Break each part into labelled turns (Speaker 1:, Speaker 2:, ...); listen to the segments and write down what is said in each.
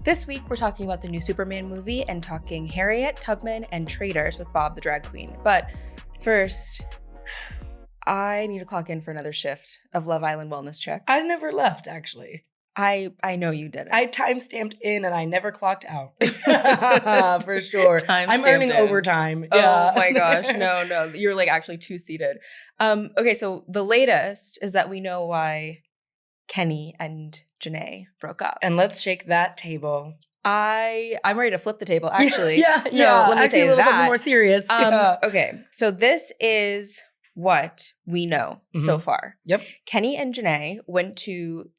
Speaker 1: This week, we're talking about the new Superman movie and talking Harriet, Tubman, and Traders with Bob the drag queen. But first, I need to clock in for another shift of Love Island wellness checks.
Speaker 2: I never left, actually.
Speaker 1: I know you didn't.
Speaker 2: I time-stamped in and I never clocked out. For sure. I'm earning overtime.
Speaker 1: Yeah. Oh my gosh. No. You're like actually two-seated. Okay, so the latest is that we know why Kenny and JaNa broke up.
Speaker 2: And let's shake that table.
Speaker 1: I'm ready to flip the table, actually.
Speaker 2: Yeah.
Speaker 1: Let me say
Speaker 2: a little something more serious.
Speaker 1: Okay, so this is what we know so far.
Speaker 2: Yep.
Speaker 1: Kenny and JaNa went to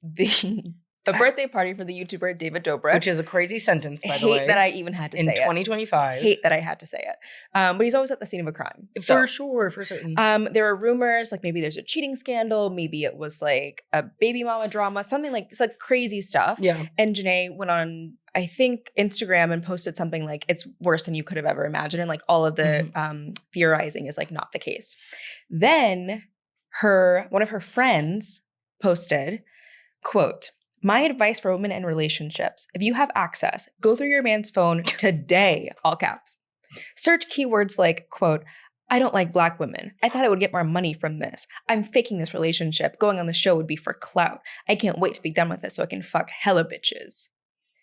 Speaker 1: the birthday party for the YouTuber David Dobrik.
Speaker 2: Which is a crazy sentence, by the way.
Speaker 1: Hate that I even had to say it.
Speaker 2: In 2025.
Speaker 1: Hate that I had to say it. But he's always at the scene of a crime.
Speaker 2: For sure, for certain.
Speaker 1: There are rumors, like maybe there's a cheating scandal. Maybe it was like a baby mama drama. Something like, it's like crazy stuff.
Speaker 2: Yeah.
Speaker 1: And JaNa went on, I think, Instagram and posted something like, it's worse than you could have ever imagined. And like all of the theorizing is like not the case. Then one of her friends posted, quote, "My advice for women in relationships, if you have access, go through your man's phone today," all caps. "Search keywords like, quote, I don't like black women. I thought I would get more money from this. I'm faking this relationship. Going on the show would be for clout. I can't wait to be done with this so I can fuck hella bitches.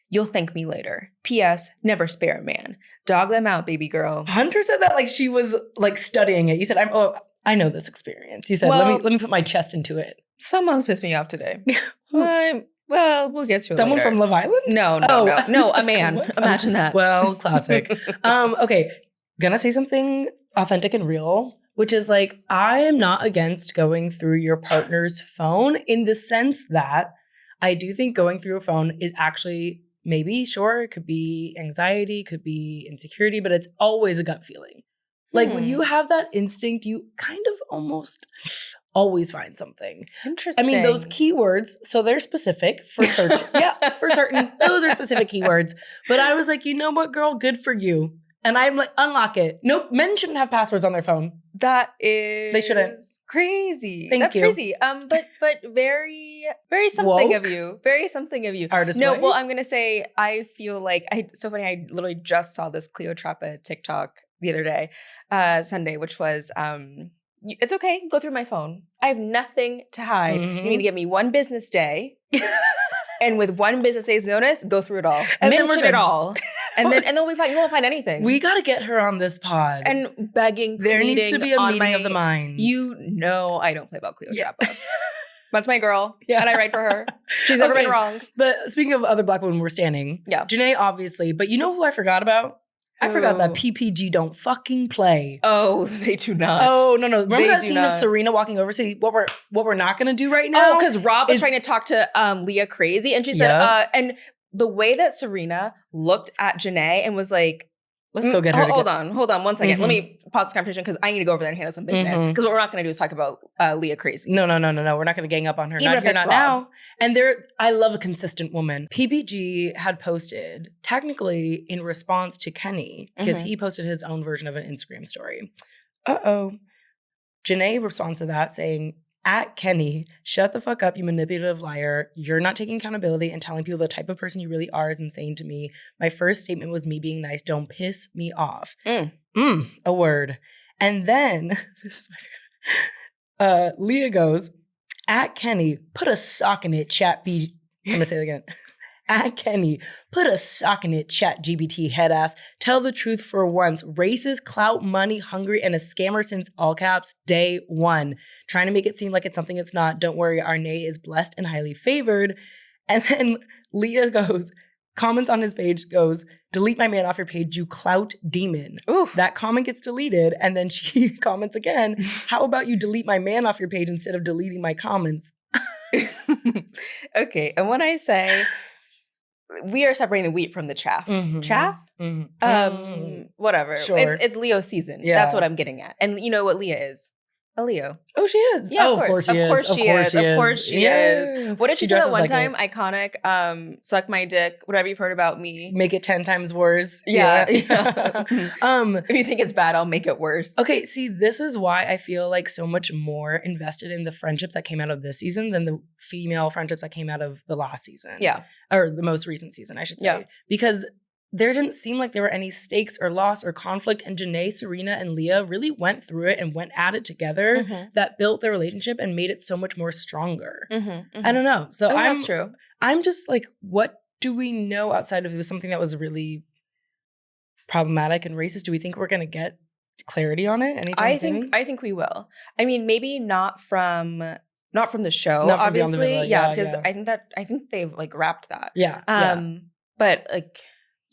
Speaker 1: You'll thank me later. P.S. Never spare a man. Dog them out, baby girl."
Speaker 2: Hunter said that like she was like studying it. You said, I know this experience. You said, let me put my chest into it.
Speaker 1: Someone's pissed me off today. Well, we'll get to it
Speaker 2: Someone
Speaker 1: later.
Speaker 2: from Love Island?
Speaker 1: No, a man.
Speaker 2: What?
Speaker 1: Imagine that.
Speaker 2: Well, classic. Okay, gonna say something authentic and real, which is like, I am not against going through your partner's phone in the sense that I do think going through a phone is actually maybe, sure, it could be anxiety, could be insecurity, but it's always a gut feeling. Like when you have that instinct, you kind of almost always find something.
Speaker 1: Interesting.
Speaker 2: I mean, those keywords, so they're specific for certain. Yeah, for certain. Those are specific keywords. But I was like, you know what, girl? Good for you. And I'm like, unlock it. Nope, men shouldn't have passwords on their phone.
Speaker 1: That is...
Speaker 2: They shouldn't.
Speaker 1: Crazy.
Speaker 2: That's
Speaker 1: crazy. But very, very something
Speaker 2: Woke.
Speaker 1: of you. Very something of you.
Speaker 2: Artist
Speaker 1: No,
Speaker 2: way.
Speaker 1: well, I'm gonna say I feel like so funny. I literally just saw this Cleopatra TikTok the other day, Sunday, which was it's okay. Go through my phone. I have nothing to hide. You need to give me one business day. And with one business day's notice, go through it all.
Speaker 2: And
Speaker 1: mention it all. And then we'll find, you won't find anything.
Speaker 2: We got to get her on this pod.
Speaker 1: And begging,
Speaker 2: there needs to be a meeting of the minds.
Speaker 1: You know I don't play about Cleopatra. Yeah. That's my girl.
Speaker 2: Yeah.
Speaker 1: And I write for her. She's never been wrong.
Speaker 2: But speaking of other black women we're standing, JaNa obviously, but you know who I forgot about? I forgot that PPG don't fucking play.
Speaker 1: Oh, they do not.
Speaker 2: Oh, no. Remember that scene of Serena walking over? See, what we're not going to do right now?
Speaker 1: Oh, because Rob was trying to talk to Leah crazy. And she said, and the way that Serena looked at JaNa and was like,
Speaker 2: let's go get her.
Speaker 1: Hold on 1 second. Let me pause this conversation because I need to go over there and handle some business. Because what we're not going to do is talk about Leah crazy.
Speaker 2: No. We're not going to gang up on her.
Speaker 1: Even if it's
Speaker 2: not now. And I love a consistent woman. PPG had posted, technically in response to Kenny, because he posted his own version of an Instagram story. JaNa responds to that saying, "At Kenny, shut the fuck up, you manipulative liar. You're not taking accountability and telling people the type of person you really are is insane to me. My first statement was me being nice. Don't piss me off." A word. And then, this is my favorite. Leah goes, "At Kenny, put a sock in it, chat B." I'm going to say it again. "At Kenny, put a sock in it, chat GBT head ass. Tell the truth for once. Racist, clout, money, hungry, and a scammer since all caps, day one. Trying to make it seem like it's something it's not. Don't worry, our Nay is blessed and highly favored." And then Leah comments on his page, goes, "Delete my man off your page, you clout demon."
Speaker 1: Oof.
Speaker 2: That comment gets deleted. And then she comments again, "How about you delete my man off your page instead of deleting my comments?"
Speaker 1: Okay, and when I say... we are separating the wheat from the chaff. Chaff? Whatever.
Speaker 2: Sure.
Speaker 1: It's Leo season.
Speaker 2: Yeah.
Speaker 1: That's what I'm getting at. And you know what Leah is? a Leo.
Speaker 2: Oh, she is.
Speaker 1: Yeah,
Speaker 2: of course she is. Of course she is.
Speaker 1: Of course she is. What did she say that one
Speaker 2: like
Speaker 1: time? Iconic. Suck my dick. Whatever you've heard about me.
Speaker 2: Make it 10 times worse.
Speaker 1: Yeah. If you think it's bad, I'll make it worse.
Speaker 2: Okay, see, this is why I feel like so much more invested in the friendships that came out of this season than the female friendships that came out of the last season.
Speaker 1: Yeah.
Speaker 2: Or the most recent season, I should say.
Speaker 1: Yeah.
Speaker 2: Because there didn't seem like there were any stakes or loss or conflict. And JaNa, Serena, and Leah really went through it and went at it together that built their relationship and made it so much more stronger. I don't know. So
Speaker 1: that's true.
Speaker 2: I'm just like, what do we know outside of it was something that was really problematic and racist? Do we think we're going to get clarity on it anytime soon?
Speaker 1: I think we will. I mean, maybe not from the show,
Speaker 2: not from
Speaker 1: obviously. Because I think they've like wrapped that. But like,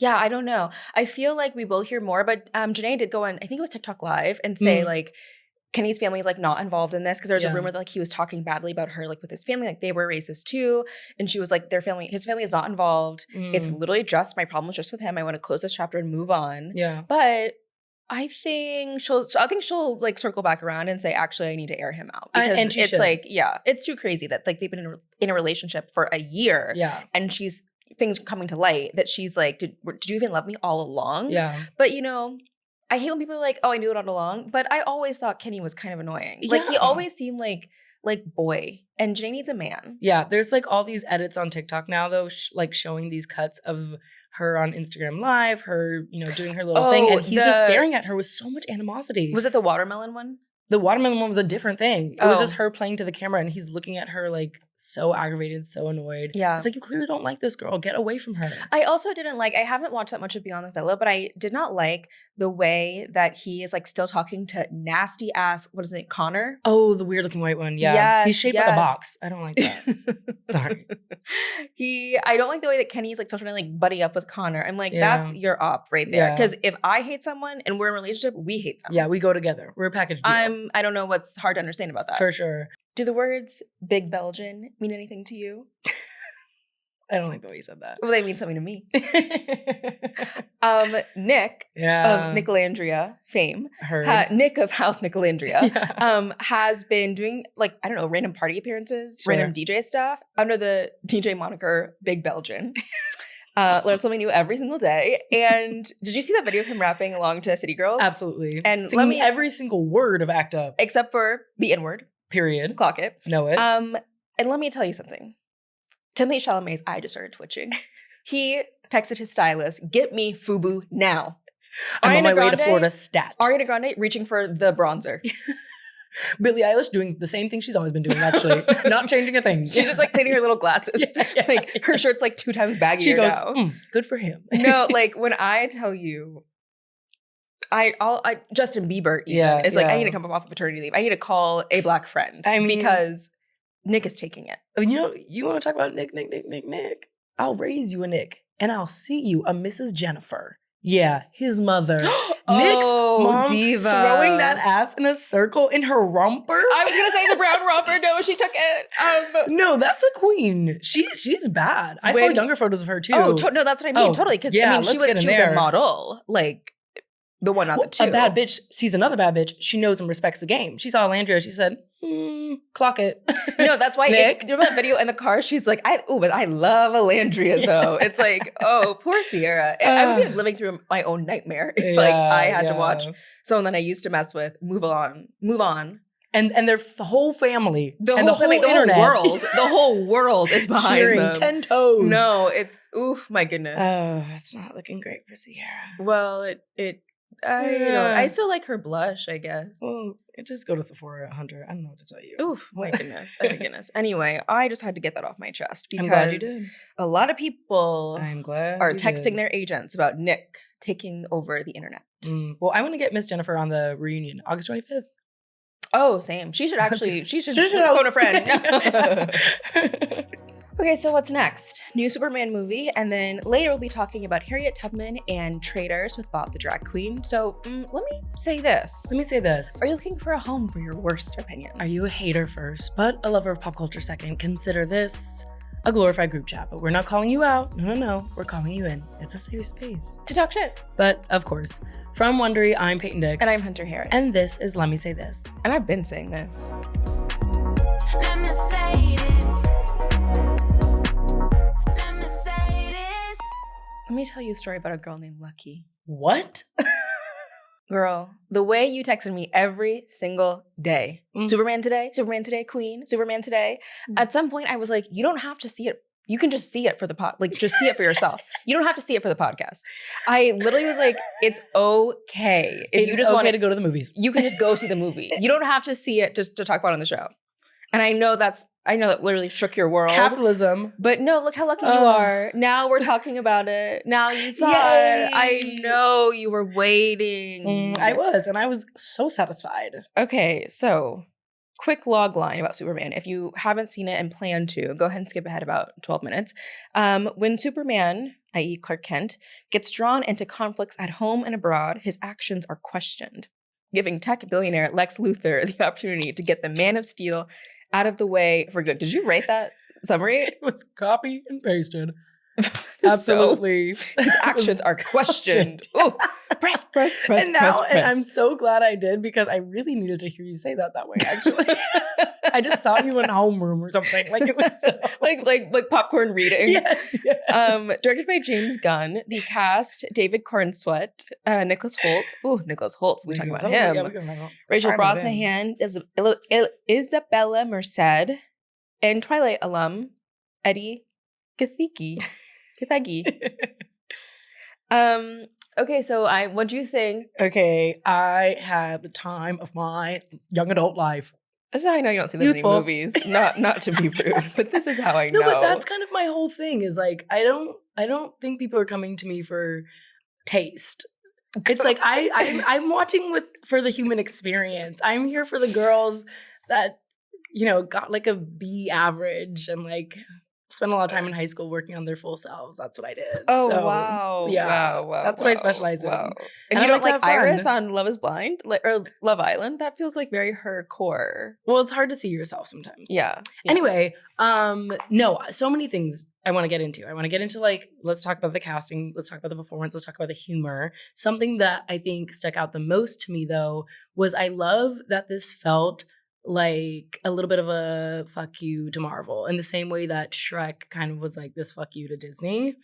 Speaker 1: yeah, I don't know. I feel like we will hear more, but JaNa did go on, I think it was TikTok Live, and say like, Kenny's family is like not involved in this because there's a rumor that like he was talking badly about her like with his family, like they were racist too. And she was like, his family is not involved. It's literally just my problem is just with him. I want to close this chapter and move on. Yeah. But I think she'll like circle back around and say, actually, I need to air him out. Because
Speaker 2: and it's
Speaker 1: like, it's too crazy that like they've been in a relationship for a year. Yeah. And things coming to light that she's like, did you even love me all along? Yeah. But you know, I hate when people are like, oh, I knew it all along. But I always thought Kenny was kind of annoying. Like he always seemed like boy, and JaNa needs a man. Yeah.
Speaker 2: There's like all these edits on TikTok now though, like showing these cuts of her on Instagram Live, her, you know, doing her little thing. And he's just staring at her with so much animosity.
Speaker 1: Was it the watermelon one?
Speaker 2: The watermelon one was a different thing. It was just her playing to the camera and he's looking at her like so aggravated, so annoyed. Yeah. It's like, you clearly don't like this girl. Get away from her.
Speaker 1: I also I haven't watched that much of Beyond the Villa, but I did not like the way that he is like still talking to nasty ass, what is it, Connor?
Speaker 2: Oh, the weird looking white one. Yeah. Yes, he's shaped like a box. I don't like that. Sorry.
Speaker 1: I don't like the way that Kenny's like still trying to like buddy up with Connor. I'm like, that's your op right there. Because if I hate someone and we're in a relationship, we hate them.
Speaker 2: Yeah, we go together. We're a package deal.
Speaker 1: I don't know what's hard to understand about that.
Speaker 2: For sure.
Speaker 1: Do the words Big Belgian mean anything to you?
Speaker 2: I don't like the way you said that.
Speaker 1: Well, they mean something to me. Nick of Nicolandria fame, Nick of House Nicolandria, has been doing like, I don't know, random party appearances, random DJ stuff under the DJ moniker Big Belgian. Learn something new every single day. And did you see that video of him rapping along to City Girls?
Speaker 2: Absolutely. And singing every single word of Act Up.
Speaker 1: Except for the N-word.
Speaker 2: Period.
Speaker 1: Clock it.
Speaker 2: Know it.
Speaker 1: And let me tell you something. Timothée Chalamet's eye just started twitching. He texted his stylist, get me FUBU now.
Speaker 2: I'm on my way to Florida stat.
Speaker 1: Ariana Grande reaching for the bronzer.
Speaker 2: Billie Eilish doing the same thing she's always been doing, actually. Not changing a thing.
Speaker 1: She's just like cleaning her little glasses. Like her shirt's like 2 times baggier
Speaker 2: she goes,
Speaker 1: now.
Speaker 2: Good for him.
Speaker 1: No, like when I tell you, Justin Bieber even is like, I need to come up off of paternity leave. I need to call a black friend. I mean, because Nick is taking it.
Speaker 2: I mean, you know, you want to talk about Nick. I'll raise you a Nick and I'll see you a Mrs. Jennifer. Yeah, his mother. Nick's mom diva. Throwing that ass in a circle in her romper.
Speaker 1: I was gonna say the brown romper. No, she took it.
Speaker 2: No, that's a queen. She's bad. I saw younger photos of her too.
Speaker 1: Oh, no, that's what I mean. Totally. Because I mean, she was a model. Like the one, not the two.
Speaker 2: A bad bitch sees another bad bitch. She knows and respects the game. She saw Alandria. She said, clock it.
Speaker 1: No, that's why. You remember that video in the car? She's like, but I love Alandria though. It's like, oh, poor Sierra. I would be like living through my own nightmare if like I had to watch someone that I used to mess with move on.
Speaker 2: And their whole family,
Speaker 1: the whole world is behind
Speaker 2: cheering
Speaker 1: them.
Speaker 2: 10 toes.
Speaker 1: No, it's my goodness.
Speaker 2: Oh, it's not looking great for Sierra.
Speaker 1: Well, I still like her blush, I guess.
Speaker 2: Well, just go to Sephora, Hunter. I don't know what to tell you.
Speaker 1: Oof, my goodness. Oh my goodness. Anyway, I just had to get that off my chest because
Speaker 2: I'm glad you did.
Speaker 1: A lot of people are texting
Speaker 2: did.
Speaker 1: their agents about Nick taking over the internet.
Speaker 2: Well, I want to get Miss Jennifer on the reunion, August 25th.
Speaker 1: Oh, same. She should phone a friend. Okay, so what's next? New Superman movie, and then later we'll be talking about Harriet Tubman and Traders with Bob the Drag Queen. So let me say this. Are you looking for a home for your worst opinions?
Speaker 2: Are you a hater first, but a lover of pop culture second? Consider this a glorified group chat, but we're not calling you out. No. We're calling you in. It's a safe space
Speaker 1: to talk shit.
Speaker 2: But of course, from Wondery, I'm Peyton Dix.
Speaker 1: And I'm Hunter Harris.
Speaker 2: And this is Lemme Say This.
Speaker 1: And I've been saying this.
Speaker 3: Let me say this. Let me say this.
Speaker 1: Let me tell you a story about a girl named Lucky.
Speaker 2: What?
Speaker 1: Girl, the way you texted me every single day. Superman today, queen, Superman today. At some point, I was like, you don't have to see it. You can just see it for the just see it for yourself. You don't have to see it for the podcast. I literally was like, it's okay. If you just want
Speaker 2: to go to the movies,
Speaker 1: you can just go see the movie. You don't have to see it just to talk about it on the show. And I know that literally shook your world.
Speaker 2: Capitalism.
Speaker 1: But no, look how lucky you are. Now we're talking about it. Now you saw it. I know you were waiting.
Speaker 2: I was, and I was so satisfied.
Speaker 1: Okay, so quick log line about Superman. If you haven't seen it and plan to, go ahead and skip ahead about 12 minutes. When Superman, i.e. Clark Kent, gets drawn into conflicts at home and abroad, his actions are questioned, giving tech billionaire Lex Luthor the opportunity to get the Man of Steel out of the way for good. Did you write that summary?
Speaker 2: It was copy and pasted. Absolutely.
Speaker 1: So, his actions are questioned. Ooh, press.
Speaker 2: And I'm so glad I did, because I really needed to hear you say that way, actually. I just saw you in homeroom or something. Like it was so...
Speaker 1: like popcorn reading.
Speaker 2: Yes.
Speaker 1: Directed by James Gunn. The cast: David Cornsweet, Nicholas Hoult. Ooh, Nicholas Hoult. We talk about him.
Speaker 2: Yeah,
Speaker 1: Rachel Brosnahan, Isabella Merced, and Twilight alum Eddie Gathegi. Okay, so what'd you think?
Speaker 2: Okay, I had the time of my young adult life.
Speaker 1: This is how I know you don't see this many movies. Not to be rude, but this is how I know.
Speaker 2: No, but that's kind of my whole thing. Is like I don't think people are coming to me for taste. It's like I'm watching for the human experience. I'm here for the girls that got like a B average and like spent a lot of time in high school working on their full selves. That's what I did.
Speaker 1: Oh,
Speaker 2: so,
Speaker 1: wow.
Speaker 2: Yeah. Wow, that's what I specialize in.
Speaker 1: And you don't like Iris on Love is Blind? Or Love Island? That feels like very her core.
Speaker 2: Well, it's hard to see yourself sometimes.
Speaker 1: Yeah.
Speaker 2: Anyway, no, so many things I want to get into. I want to get into let's talk about the casting. Let's talk about the performance. Let's talk about the humor. Something that I think stuck out the most to me, though, was I love that this felt like a little bit of a fuck you to Marvel, in the same way that Shrek kind of was like this fuck you to Disney.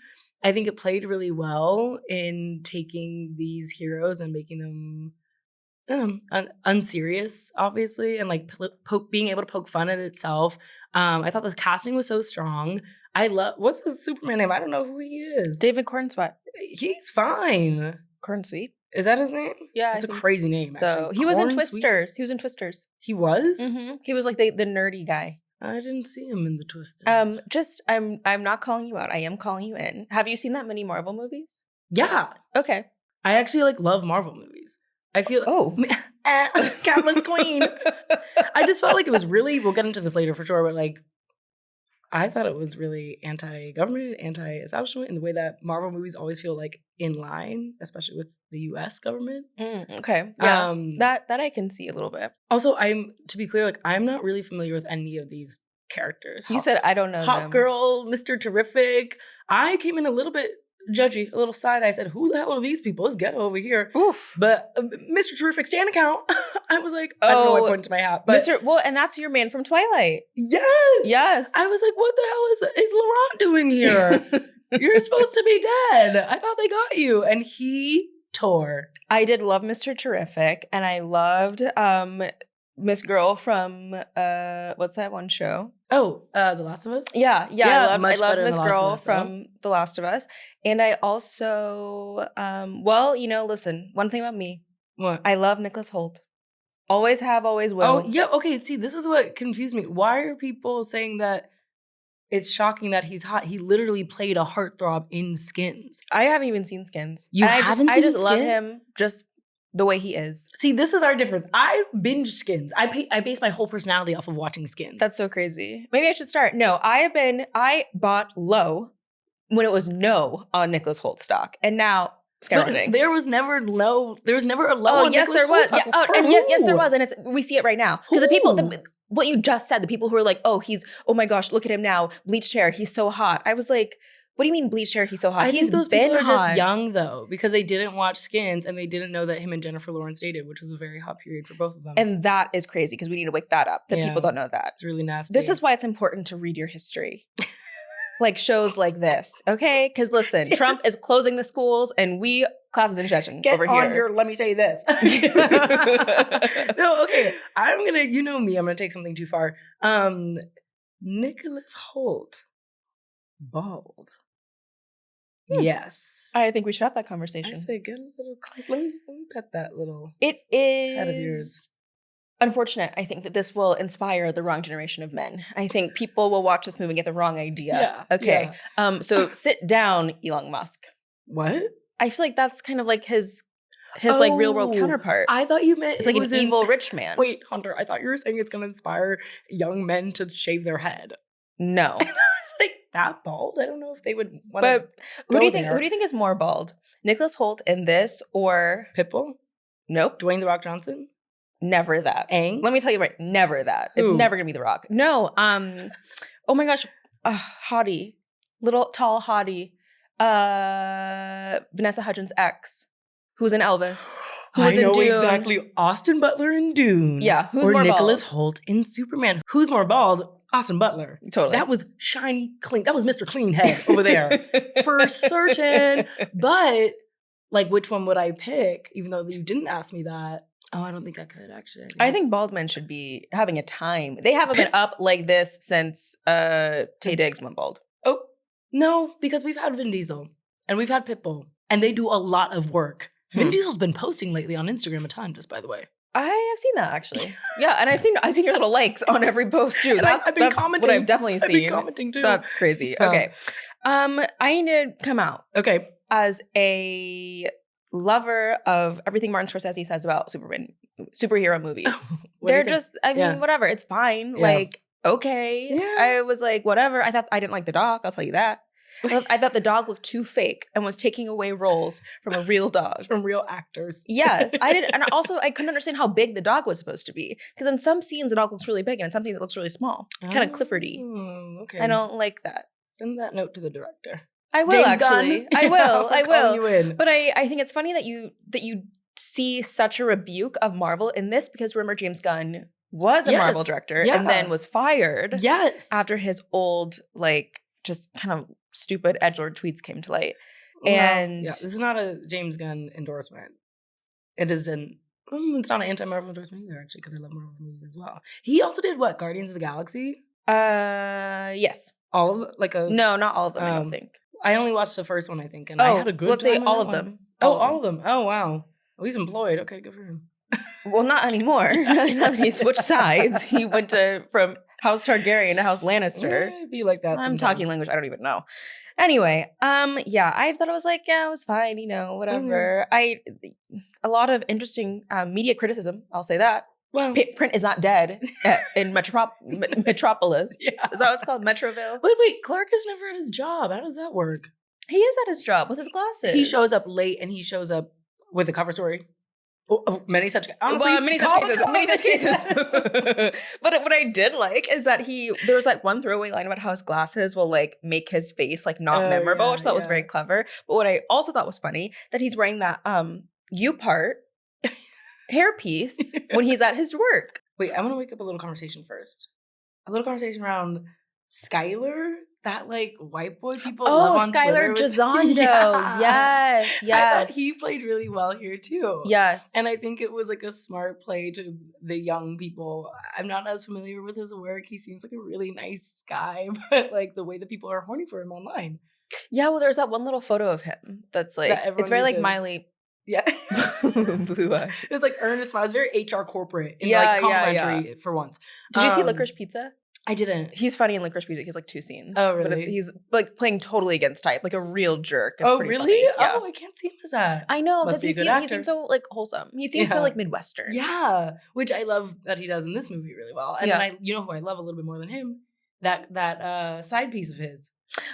Speaker 2: I think it played really well in taking these heroes and making them unserious, obviously, and like being able to poke fun at itself. I thought the casting was so strong. What's his Superman name? I don't know who he is.
Speaker 1: David Cornsweet.
Speaker 2: He's fine.
Speaker 1: Cornsweet.
Speaker 2: Is that his name?
Speaker 1: Yeah,
Speaker 2: it's a crazy name.
Speaker 1: So
Speaker 2: actually.
Speaker 1: He was in Twisters. He was in Twisters.
Speaker 2: He was.
Speaker 1: Mm-hmm. He was like the nerdy guy.
Speaker 2: I didn't see him in the Twisters.
Speaker 1: I'm not calling you out. I am calling you in. Have you seen that many Marvel movies?
Speaker 2: Yeah.
Speaker 1: Okay.
Speaker 2: I actually love Marvel movies. I feel Countless Queen. I just felt like it was really. We'll get into this later for sure, but I thought it was really anti-government, anti-establishment, in the way that Marvel movies always feel like in line, especially with the U.S. government.
Speaker 1: Okay, yeah, that I can see a little bit.
Speaker 2: Also, to be clear, I'm not really familiar with any of these characters.
Speaker 1: You said I don't know
Speaker 2: Hot
Speaker 1: them.
Speaker 2: Girl, Mr. Terrific. I came in a little bit judgy, a little side. I said, "Who the hell are these people? Let's get over here."
Speaker 1: Oof.
Speaker 2: But Mr. Terrific stand account. I was like, I don't know what point to my hat, but
Speaker 1: and that's your man from Twilight.
Speaker 2: Yes. I was like, what the hell is Laurent doing here? You're supposed to be dead. I thought they got you, and he tore.
Speaker 1: I did love Mr. Terrific, and I loved Miss Girl from what's that one show?
Speaker 2: Oh, The Last of Us?
Speaker 1: Yeah. I love Miss Girl
Speaker 2: Us,
Speaker 1: from The Last of Us. And I also listen, one thing about me.
Speaker 2: What?
Speaker 1: I love Nicholas Hoult. Always have, always will.
Speaker 2: Oh, yeah, okay. See, this is what confused me. Why are people saying that it's shocking that he's hot? He literally played a heartthrob in Skins.
Speaker 1: I haven't even seen Skins.
Speaker 2: I just
Speaker 1: love him just the way he is.
Speaker 2: See, this is our difference. I binge Skins. I base my whole personality off of watching Skins.
Speaker 1: That's so crazy. Maybe I should start. No, I bought low when it was no on Nicholas Hoult stock, and now skyrocketing.
Speaker 2: But there was never low. There was never a low.
Speaker 1: Oh, yes, there was. Yeah. Oh, and yes, there was, and we see it right now because the what you just said, the people who are like, oh my gosh, look at him now, bleached hair, he's so hot. I was like, what do you mean bleached hair, he's so hot?
Speaker 2: I
Speaker 1: He's
Speaker 2: think those
Speaker 1: been
Speaker 2: people are
Speaker 1: hot.
Speaker 2: just young, though, because they didn't watch Skins and they didn't know that him and Jennifer Lawrence dated, which was a very hot period for both of them.
Speaker 1: And that is crazy because we need to wake that up, that people don't know that.
Speaker 2: It's really nasty.
Speaker 1: This is why it's important to read your history. Like shows like this, okay? Because listen, Trump is closing the schools and classes in session over here.
Speaker 2: Let me say this. No, okay. I'm gonna, you know me, I'm gonna take something too far. Nicholas Hoult, bald. Yes.
Speaker 1: I think we should have that
Speaker 2: I
Speaker 1: conversation.
Speaker 2: say get a little let me pet that little
Speaker 1: It
Speaker 2: head of yours.
Speaker 1: is unfortunate, I think, that this will inspire the wrong generation of men. I think people will watch this movie and get the wrong idea.
Speaker 2: Yeah.
Speaker 1: Okay. So sit down, Elon Musk.
Speaker 2: What?
Speaker 1: I feel like that's kind of like his like real world
Speaker 2: Oh,
Speaker 1: counterpart.
Speaker 2: I thought you meant
Speaker 1: It's like
Speaker 2: it
Speaker 1: an
Speaker 2: was
Speaker 1: evil rich man.
Speaker 2: Wait, Hunter, I thought you were saying it's gonna inspire young men to shave their head.
Speaker 1: No.
Speaker 2: I was like, that bald? I don't know if they would want to.
Speaker 1: But who do you think is more bald? Nicholas Hoult in this or
Speaker 2: Pitbull?
Speaker 1: nope,
Speaker 2: Dwayne The Rock Johnson?
Speaker 1: never that.
Speaker 2: Aang?
Speaker 1: Let me tell you right, never that. It's
Speaker 2: Who?
Speaker 1: never gonna be The Rock. No, oh my gosh, hottie, little tall hottie, Vanessa Hudgens' ex, who's in Elvis, who was
Speaker 2: I know
Speaker 1: in Dune.
Speaker 2: exactly. Austin Butler in Dune.
Speaker 1: Yeah, who's
Speaker 2: or
Speaker 1: more
Speaker 2: Nicholas
Speaker 1: bald?
Speaker 2: Hoult in Superman. Who's more bald? Austin Butler.
Speaker 1: Totally.
Speaker 2: That was shiny, clean. That was Mr. Clean Head over there. For certain. But, like, which one would I pick? Even though you didn't ask me that. Oh, I don't think I could, actually.
Speaker 1: I think bald men should be having a time. They haven't been up like this since Tay Diggs went bald.
Speaker 2: Oh, no, because we've had Vin Diesel and we've had Pitbull, and they do a lot of work. Vin Diesel's been posting lately on Instagram a ton, just by the way.
Speaker 1: I have seen that actually. Yeah, and I've seen your little likes on every post too.
Speaker 2: And I've been
Speaker 1: that's
Speaker 2: commenting.
Speaker 1: what I've definitely seen.
Speaker 2: I've been commenting too.
Speaker 1: That's crazy.
Speaker 2: Huh.
Speaker 1: Okay. I need to come out
Speaker 2: Okay.
Speaker 1: as a lover of everything Martin Scorsese says about superhero movies.
Speaker 2: What do you
Speaker 1: They're
Speaker 2: think?
Speaker 1: just, I mean,
Speaker 2: Yeah.
Speaker 1: whatever. It's fine.
Speaker 2: Yeah.
Speaker 1: Like, okay.
Speaker 2: Yeah.
Speaker 1: I was like, whatever. I didn't like the dog. I'll tell you that. I thought the dog looked too fake and was taking away roles from a real dog.
Speaker 2: From real actors.
Speaker 1: Yes, I did, and also I couldn't understand how big the dog was supposed to be because in some scenes the dog looks really big and in some scenes it looks really small, kind of Cliffordy.
Speaker 2: Okay.
Speaker 1: I don't like that.
Speaker 2: Send that note to the director.
Speaker 1: I will
Speaker 2: James
Speaker 1: actually.
Speaker 2: Gunn.
Speaker 1: I will. I
Speaker 2: I'm calling
Speaker 1: will.
Speaker 2: you in.
Speaker 1: But I think it's funny that you see such a rebuke of Marvel in this because remember James Gunn was a
Speaker 2: Yes.
Speaker 1: Marvel director
Speaker 2: Yeah.
Speaker 1: and then was fired
Speaker 2: Yes.
Speaker 1: after his old like just kind of stupid edgelord tweets came to light.
Speaker 2: Well,
Speaker 1: And
Speaker 2: yeah, this is not a James Gunn endorsement. It is it's not an anti-Marvel endorsement either, actually, because I love Marvel movies as well. He also did what? Guardians of the Galaxy?
Speaker 1: yes.
Speaker 2: All of like a
Speaker 1: No, not all of them, I don't think.
Speaker 2: I only watched the first one, I think, and I had a good
Speaker 1: let's say
Speaker 2: time with
Speaker 1: all
Speaker 2: that
Speaker 1: of
Speaker 2: one.
Speaker 1: them.
Speaker 2: Oh, all of them. Oh, wow. Oh, he's employed. Okay, good for him.
Speaker 1: Well, not anymore. Now that he switched sides, he went from House Targaryen to House Lannister.
Speaker 2: It'd be like that.
Speaker 1: I'm
Speaker 2: sometimes.
Speaker 1: talking language I don't even know. Anyway, yeah, I thought it was like, yeah, it was fine, whatever. A lot of interesting media criticism, I'll say that.
Speaker 2: Well,
Speaker 1: Print is not dead in Metropolis.
Speaker 2: yeah.
Speaker 1: Is that what it's called? Metroville?
Speaker 2: Wait, Clark is never at his job. How does that work?
Speaker 1: He is at his job with his glasses.
Speaker 2: He shows up late and he shows up with a cover story. Many such honestly,
Speaker 1: well, many such cases. But what I did like is that there was like one throwaway line about how his glasses will like make his face like not memorable, which I thought was very clever. But what I also thought was funny that he's wearing that U-part hairpiece when he's at his work.
Speaker 2: Wait, I want to wake up a little conversation first. A little conversation around Skylar, that like white boy people love on
Speaker 1: Skylar
Speaker 2: Twitter with.
Speaker 1: Gisondo.
Speaker 2: Yeah.
Speaker 1: Yes.
Speaker 2: I thought he played really well here too.
Speaker 1: Yes.
Speaker 2: And I think it was like a smart play to the young people. I'm not as familiar with his work. He seems like a really nice guy, but like the way that people are horny for him online.
Speaker 1: Yeah, well, there's that one little photo of him that's like, it's very like
Speaker 2: uses.
Speaker 1: Miley.
Speaker 2: Yeah.
Speaker 1: Blue eye.
Speaker 2: It was like earnest smile. It's very HR corporate. And
Speaker 1: Yeah,
Speaker 2: like
Speaker 1: yeah,
Speaker 2: complimentary for once.
Speaker 1: Did you see Licorice Pizza?
Speaker 2: I didn't.
Speaker 1: He's funny in Licorice Pizza. He has like 2 scenes.
Speaker 2: Oh, really?
Speaker 1: But he's like playing totally against type, like a real jerk. It's
Speaker 2: Oh,
Speaker 1: pretty
Speaker 2: really?
Speaker 1: funny. Yeah.
Speaker 2: Oh, I can't see him as that.
Speaker 1: I know,
Speaker 2: Must
Speaker 1: because
Speaker 2: be a
Speaker 1: he
Speaker 2: good actor.
Speaker 1: seems so like wholesome. He seems
Speaker 2: Yeah.
Speaker 1: so like Midwestern.
Speaker 2: Yeah, which I love that he does in this movie really well. And
Speaker 1: Yeah.
Speaker 2: then you know who I love a little bit more than him? That side piece of his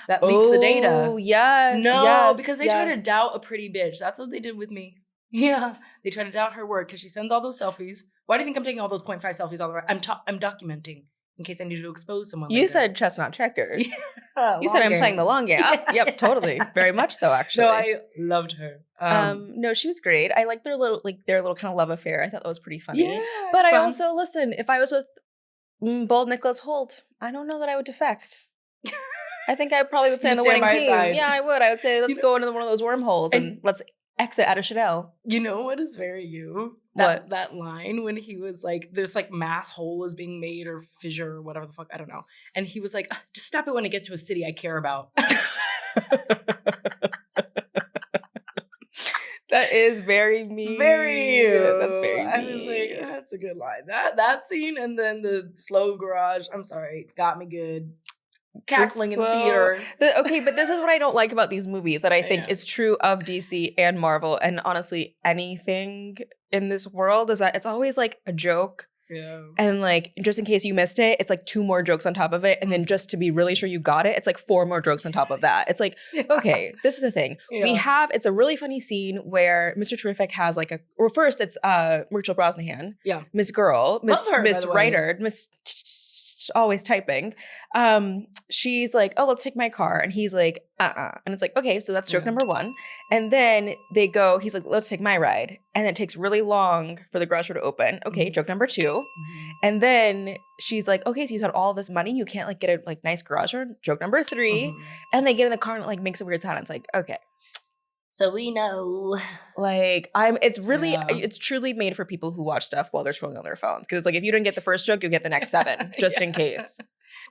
Speaker 2: that leaks the data.
Speaker 1: Oh, yes.
Speaker 2: No,
Speaker 1: yes,
Speaker 2: because they try to
Speaker 1: yes.
Speaker 2: doubt a pretty bitch. That's what they did with me. Yeah. They try to doubt her work because she sends all those selfies. Why do you think I'm taking all those 0.5 selfies all the way? I'm documenting in case I need to expose someone
Speaker 1: You
Speaker 2: later.
Speaker 1: said chestnut checkers.
Speaker 2: Yeah,
Speaker 1: You said I'm
Speaker 2: long
Speaker 1: playing the
Speaker 2: game.
Speaker 1: long game. Yep, totally. Very much so, actually.
Speaker 2: No, I loved her.
Speaker 1: No, she was great. I liked their little kind of love affair. I thought that was pretty funny.
Speaker 2: Yeah,
Speaker 1: but I
Speaker 2: fun.
Speaker 1: also, listen, if I was with bold Nicholas Hoult, I don't know that I would defect. I think I probably would stay on the
Speaker 2: You'd stand
Speaker 1: winning
Speaker 2: by his
Speaker 1: team.
Speaker 2: side.
Speaker 1: Yeah, I would. I would say, let's
Speaker 2: You
Speaker 1: go into one of those wormholes and let's exit out of Chanel.
Speaker 2: You know what is very you?
Speaker 1: What?
Speaker 2: That line when he was like, this like mass hole is being made or fissure or whatever the fuck, I don't know. And he was like, just stop it when it gets to a city I care about.
Speaker 1: That is very me.
Speaker 2: Very you.
Speaker 1: That's very me.
Speaker 2: I was like, that's a good line. That scene and then the slow garage, I'm sorry, got me good. Cackling in the theater.
Speaker 1: Okay, but this is what I don't like about these movies that I think is true of DC and Marvel and honestly anything in this world is that it's always like a joke.
Speaker 2: Yeah. And
Speaker 1: like, just in case you missed it, it's like 2 more jokes on top of it. And then just to be really sure you got it, it's like 4 more jokes on top of that. It's like, okay, this is the thing. Yeah. It's a really funny scene where Mr. Terrific has like first it's Rachel Brosnahan.
Speaker 2: Yeah.
Speaker 1: Miss Girl, Miss Writer, Miss always typing. She's like, oh, let's take my car. And he's like, And it's like, okay, so that's joke number 1. And then he's like, let's take my ride. And it takes really long for the garage door to open. Okay, joke number 2. And then she's like, okay, so you had all this money. You can't like get a like nice garage door. Joke number 3. And they get in the car and it like makes a weird sound. It's like, okay.
Speaker 2: So we know.
Speaker 1: Like, it's truly made for people who watch stuff while they're scrolling on their phones. Because it's like, if you didn't get the first joke, you'll get the next 7, just in case.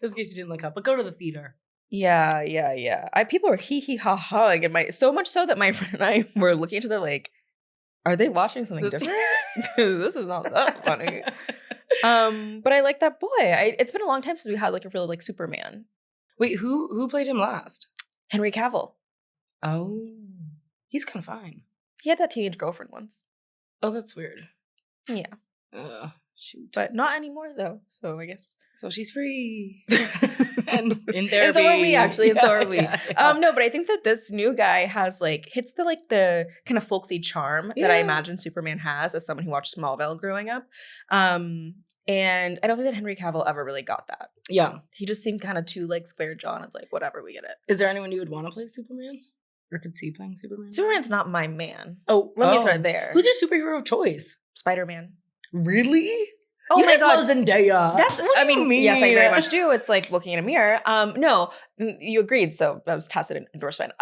Speaker 2: Just in case you didn't look up. But go to the theater.
Speaker 1: Yeah. People were hee-hee-ha-haing so much so that my friend and I were looking at each other like, are they watching something different? Because this is not that funny. But I like that boy. It's been a long time since we had like a really like Superman.
Speaker 2: Wait, who played him last?
Speaker 1: Henry Cavill.
Speaker 2: Oh. He's kind of fine.
Speaker 1: He had that teenage girlfriend once.
Speaker 2: Oh, that's weird.
Speaker 1: Yeah.
Speaker 2: Shoot.
Speaker 1: But not anymore, though. So I guess.
Speaker 2: So she's free. And in therapy.
Speaker 1: And so are we, actually. And so are we.
Speaker 2: Yeah.
Speaker 1: No, but I think that this new guy has, hits the kind of folksy charm that I imagine Superman has as someone who watched Smallville growing up. And I don't think that Henry Cavill ever really got that.
Speaker 2: Yeah.
Speaker 1: He just seemed kind of too, square jaw. It's like, whatever, we get it.
Speaker 2: Is there anyone you would want to play Superman? Or could see playing Superman?
Speaker 1: Superman's not my man.
Speaker 2: Oh,
Speaker 1: let me start there.
Speaker 2: Who's your superhero of choice?
Speaker 1: Spider-Man.
Speaker 2: Really?
Speaker 1: Oh
Speaker 2: you
Speaker 1: my God.
Speaker 2: Zendaya.
Speaker 1: I mean, yes, I very much do. It's like looking in a mirror. No, you agreed, so that was tacit endorsement.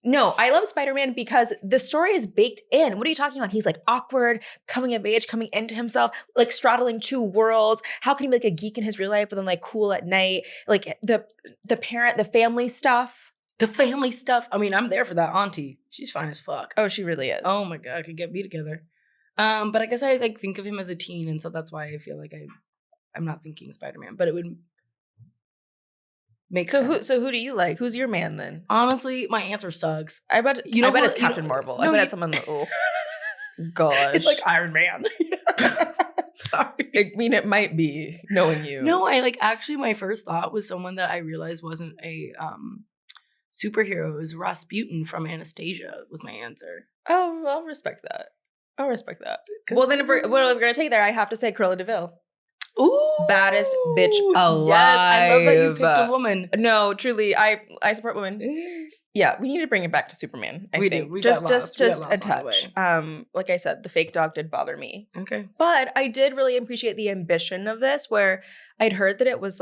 Speaker 1: No, I love Spider-Man because the story is baked in. What are you talking about? He's awkward, coming of age, coming into himself, straddling 2 worlds. How can he be a geek in his real life, but then cool at night? The family stuff.
Speaker 2: The family stuff. I mean, I'm there for that auntie. She's fine as fuck.
Speaker 1: Oh, she really is.
Speaker 2: Oh my God, I could get me together. But I guess I think of him as a teen, and so that's why I feel like I'm not thinking Spider-Man. But it would make sense.
Speaker 1: So who do you like? Who's your man then?
Speaker 2: Honestly, my answer sucks.
Speaker 1: I bet it's Captain Marvel. I bet it's someone that gosh.
Speaker 2: It's like Iron Man. Sorry.
Speaker 1: I mean, it might be knowing you.
Speaker 2: No, actually my first thought was someone that I realized wasn't a superhero. It was Rasputin from Anastasia was my answer.
Speaker 1: Oh, I'll respect that. Well, then if we're going to take there, I have to say Cruella de Vil.
Speaker 2: Ooh.
Speaker 1: Baddest bitch alive.
Speaker 2: Yes, I love that you picked a woman.
Speaker 1: No, truly, I support women. Yeah, we need to bring it back to Superman. I think.
Speaker 2: We
Speaker 1: just a touch. Like I said, the fake dog did bother me.
Speaker 2: Okay.
Speaker 1: But I did really appreciate the ambition of this, where I'd heard that it was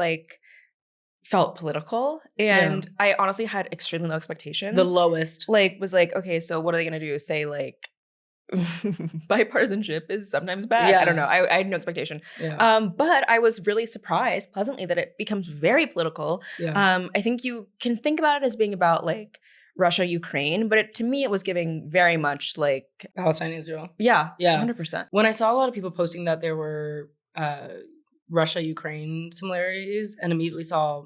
Speaker 1: felt political, and I honestly had extremely low expectations.
Speaker 2: The lowest.
Speaker 1: Was okay, so what are they gonna do? Say bipartisanship is sometimes bad. I don't know. I had no expectation. Yeah. But I was really surprised pleasantly that it becomes very political. Yeah. I think you can think about it as being about Russia, Ukraine, but to me it was giving very much
Speaker 2: Palestine, Israel.
Speaker 1: Yeah. 100%.
Speaker 2: When I saw a lot of people posting that there were Russia, Ukraine similarities and immediately saw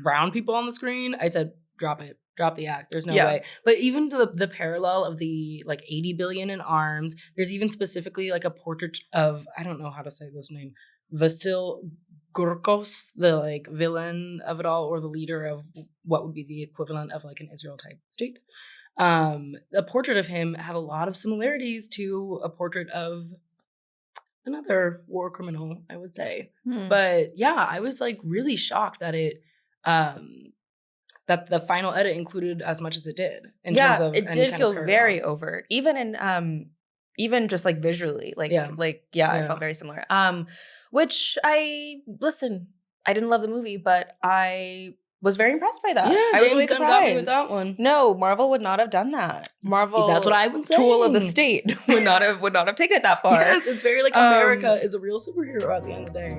Speaker 2: brown people on the screen, I said, drop it. Drop the act. There's no way. But even to the parallel of the 80 billion in arms, there's even specifically a portrait of, I don't know how to say this name, Vasil Gurkos, the villain of it all, or the leader of what would be the equivalent of an Israel type state. A portrait of him had a lot of similarities to a portrait of another war criminal, I would say. But yeah, I was like really shocked that that the final edit included as much as it did. In terms of
Speaker 1: it
Speaker 2: any
Speaker 1: did
Speaker 2: kind
Speaker 1: feel
Speaker 2: of
Speaker 1: very
Speaker 2: parallels.
Speaker 1: overt, even in even just like visually, I felt very similar. Which I didn't love the movie, but I was very impressed by that.
Speaker 2: Yeah,
Speaker 1: I was
Speaker 2: James
Speaker 1: really
Speaker 2: Gunn
Speaker 1: surprised.
Speaker 2: got me with that one.
Speaker 1: No, Marvel would not have done that. Marvel,
Speaker 2: That's what I would say.
Speaker 1: tool of the state, would not have taken it that far.
Speaker 2: Yes, it's very like America is a real superhero at the end of the day.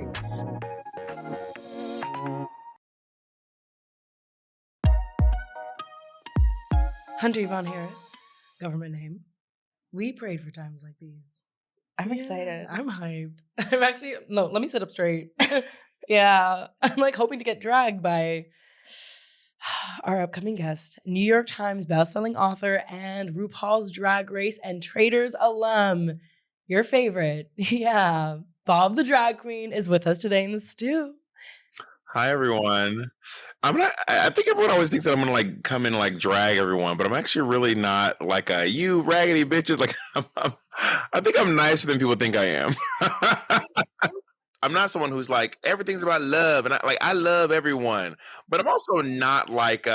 Speaker 2: Hunter Yvonne Harris, government name. We prayed for times like these.
Speaker 1: I'm excited.
Speaker 2: I'm hyped. I'm actually, no, let me sit up straight. Yeah, I'm like hoping to get dragged by our upcoming guest, New York Times bestselling author and RuPaul's Drag Race and Traitors alum. Your favorite. Yeah, Bob the Drag Queen is with us today in the stew.
Speaker 4: Hi, everyone. I think everyone always thinks that I'm gonna like come in and like drag everyone, but I'm actually really not like a you raggedy bitches. Like I think I'm nicer than people think I am. I'm not someone who's like everything's about love, and I love everyone, but I'm also not like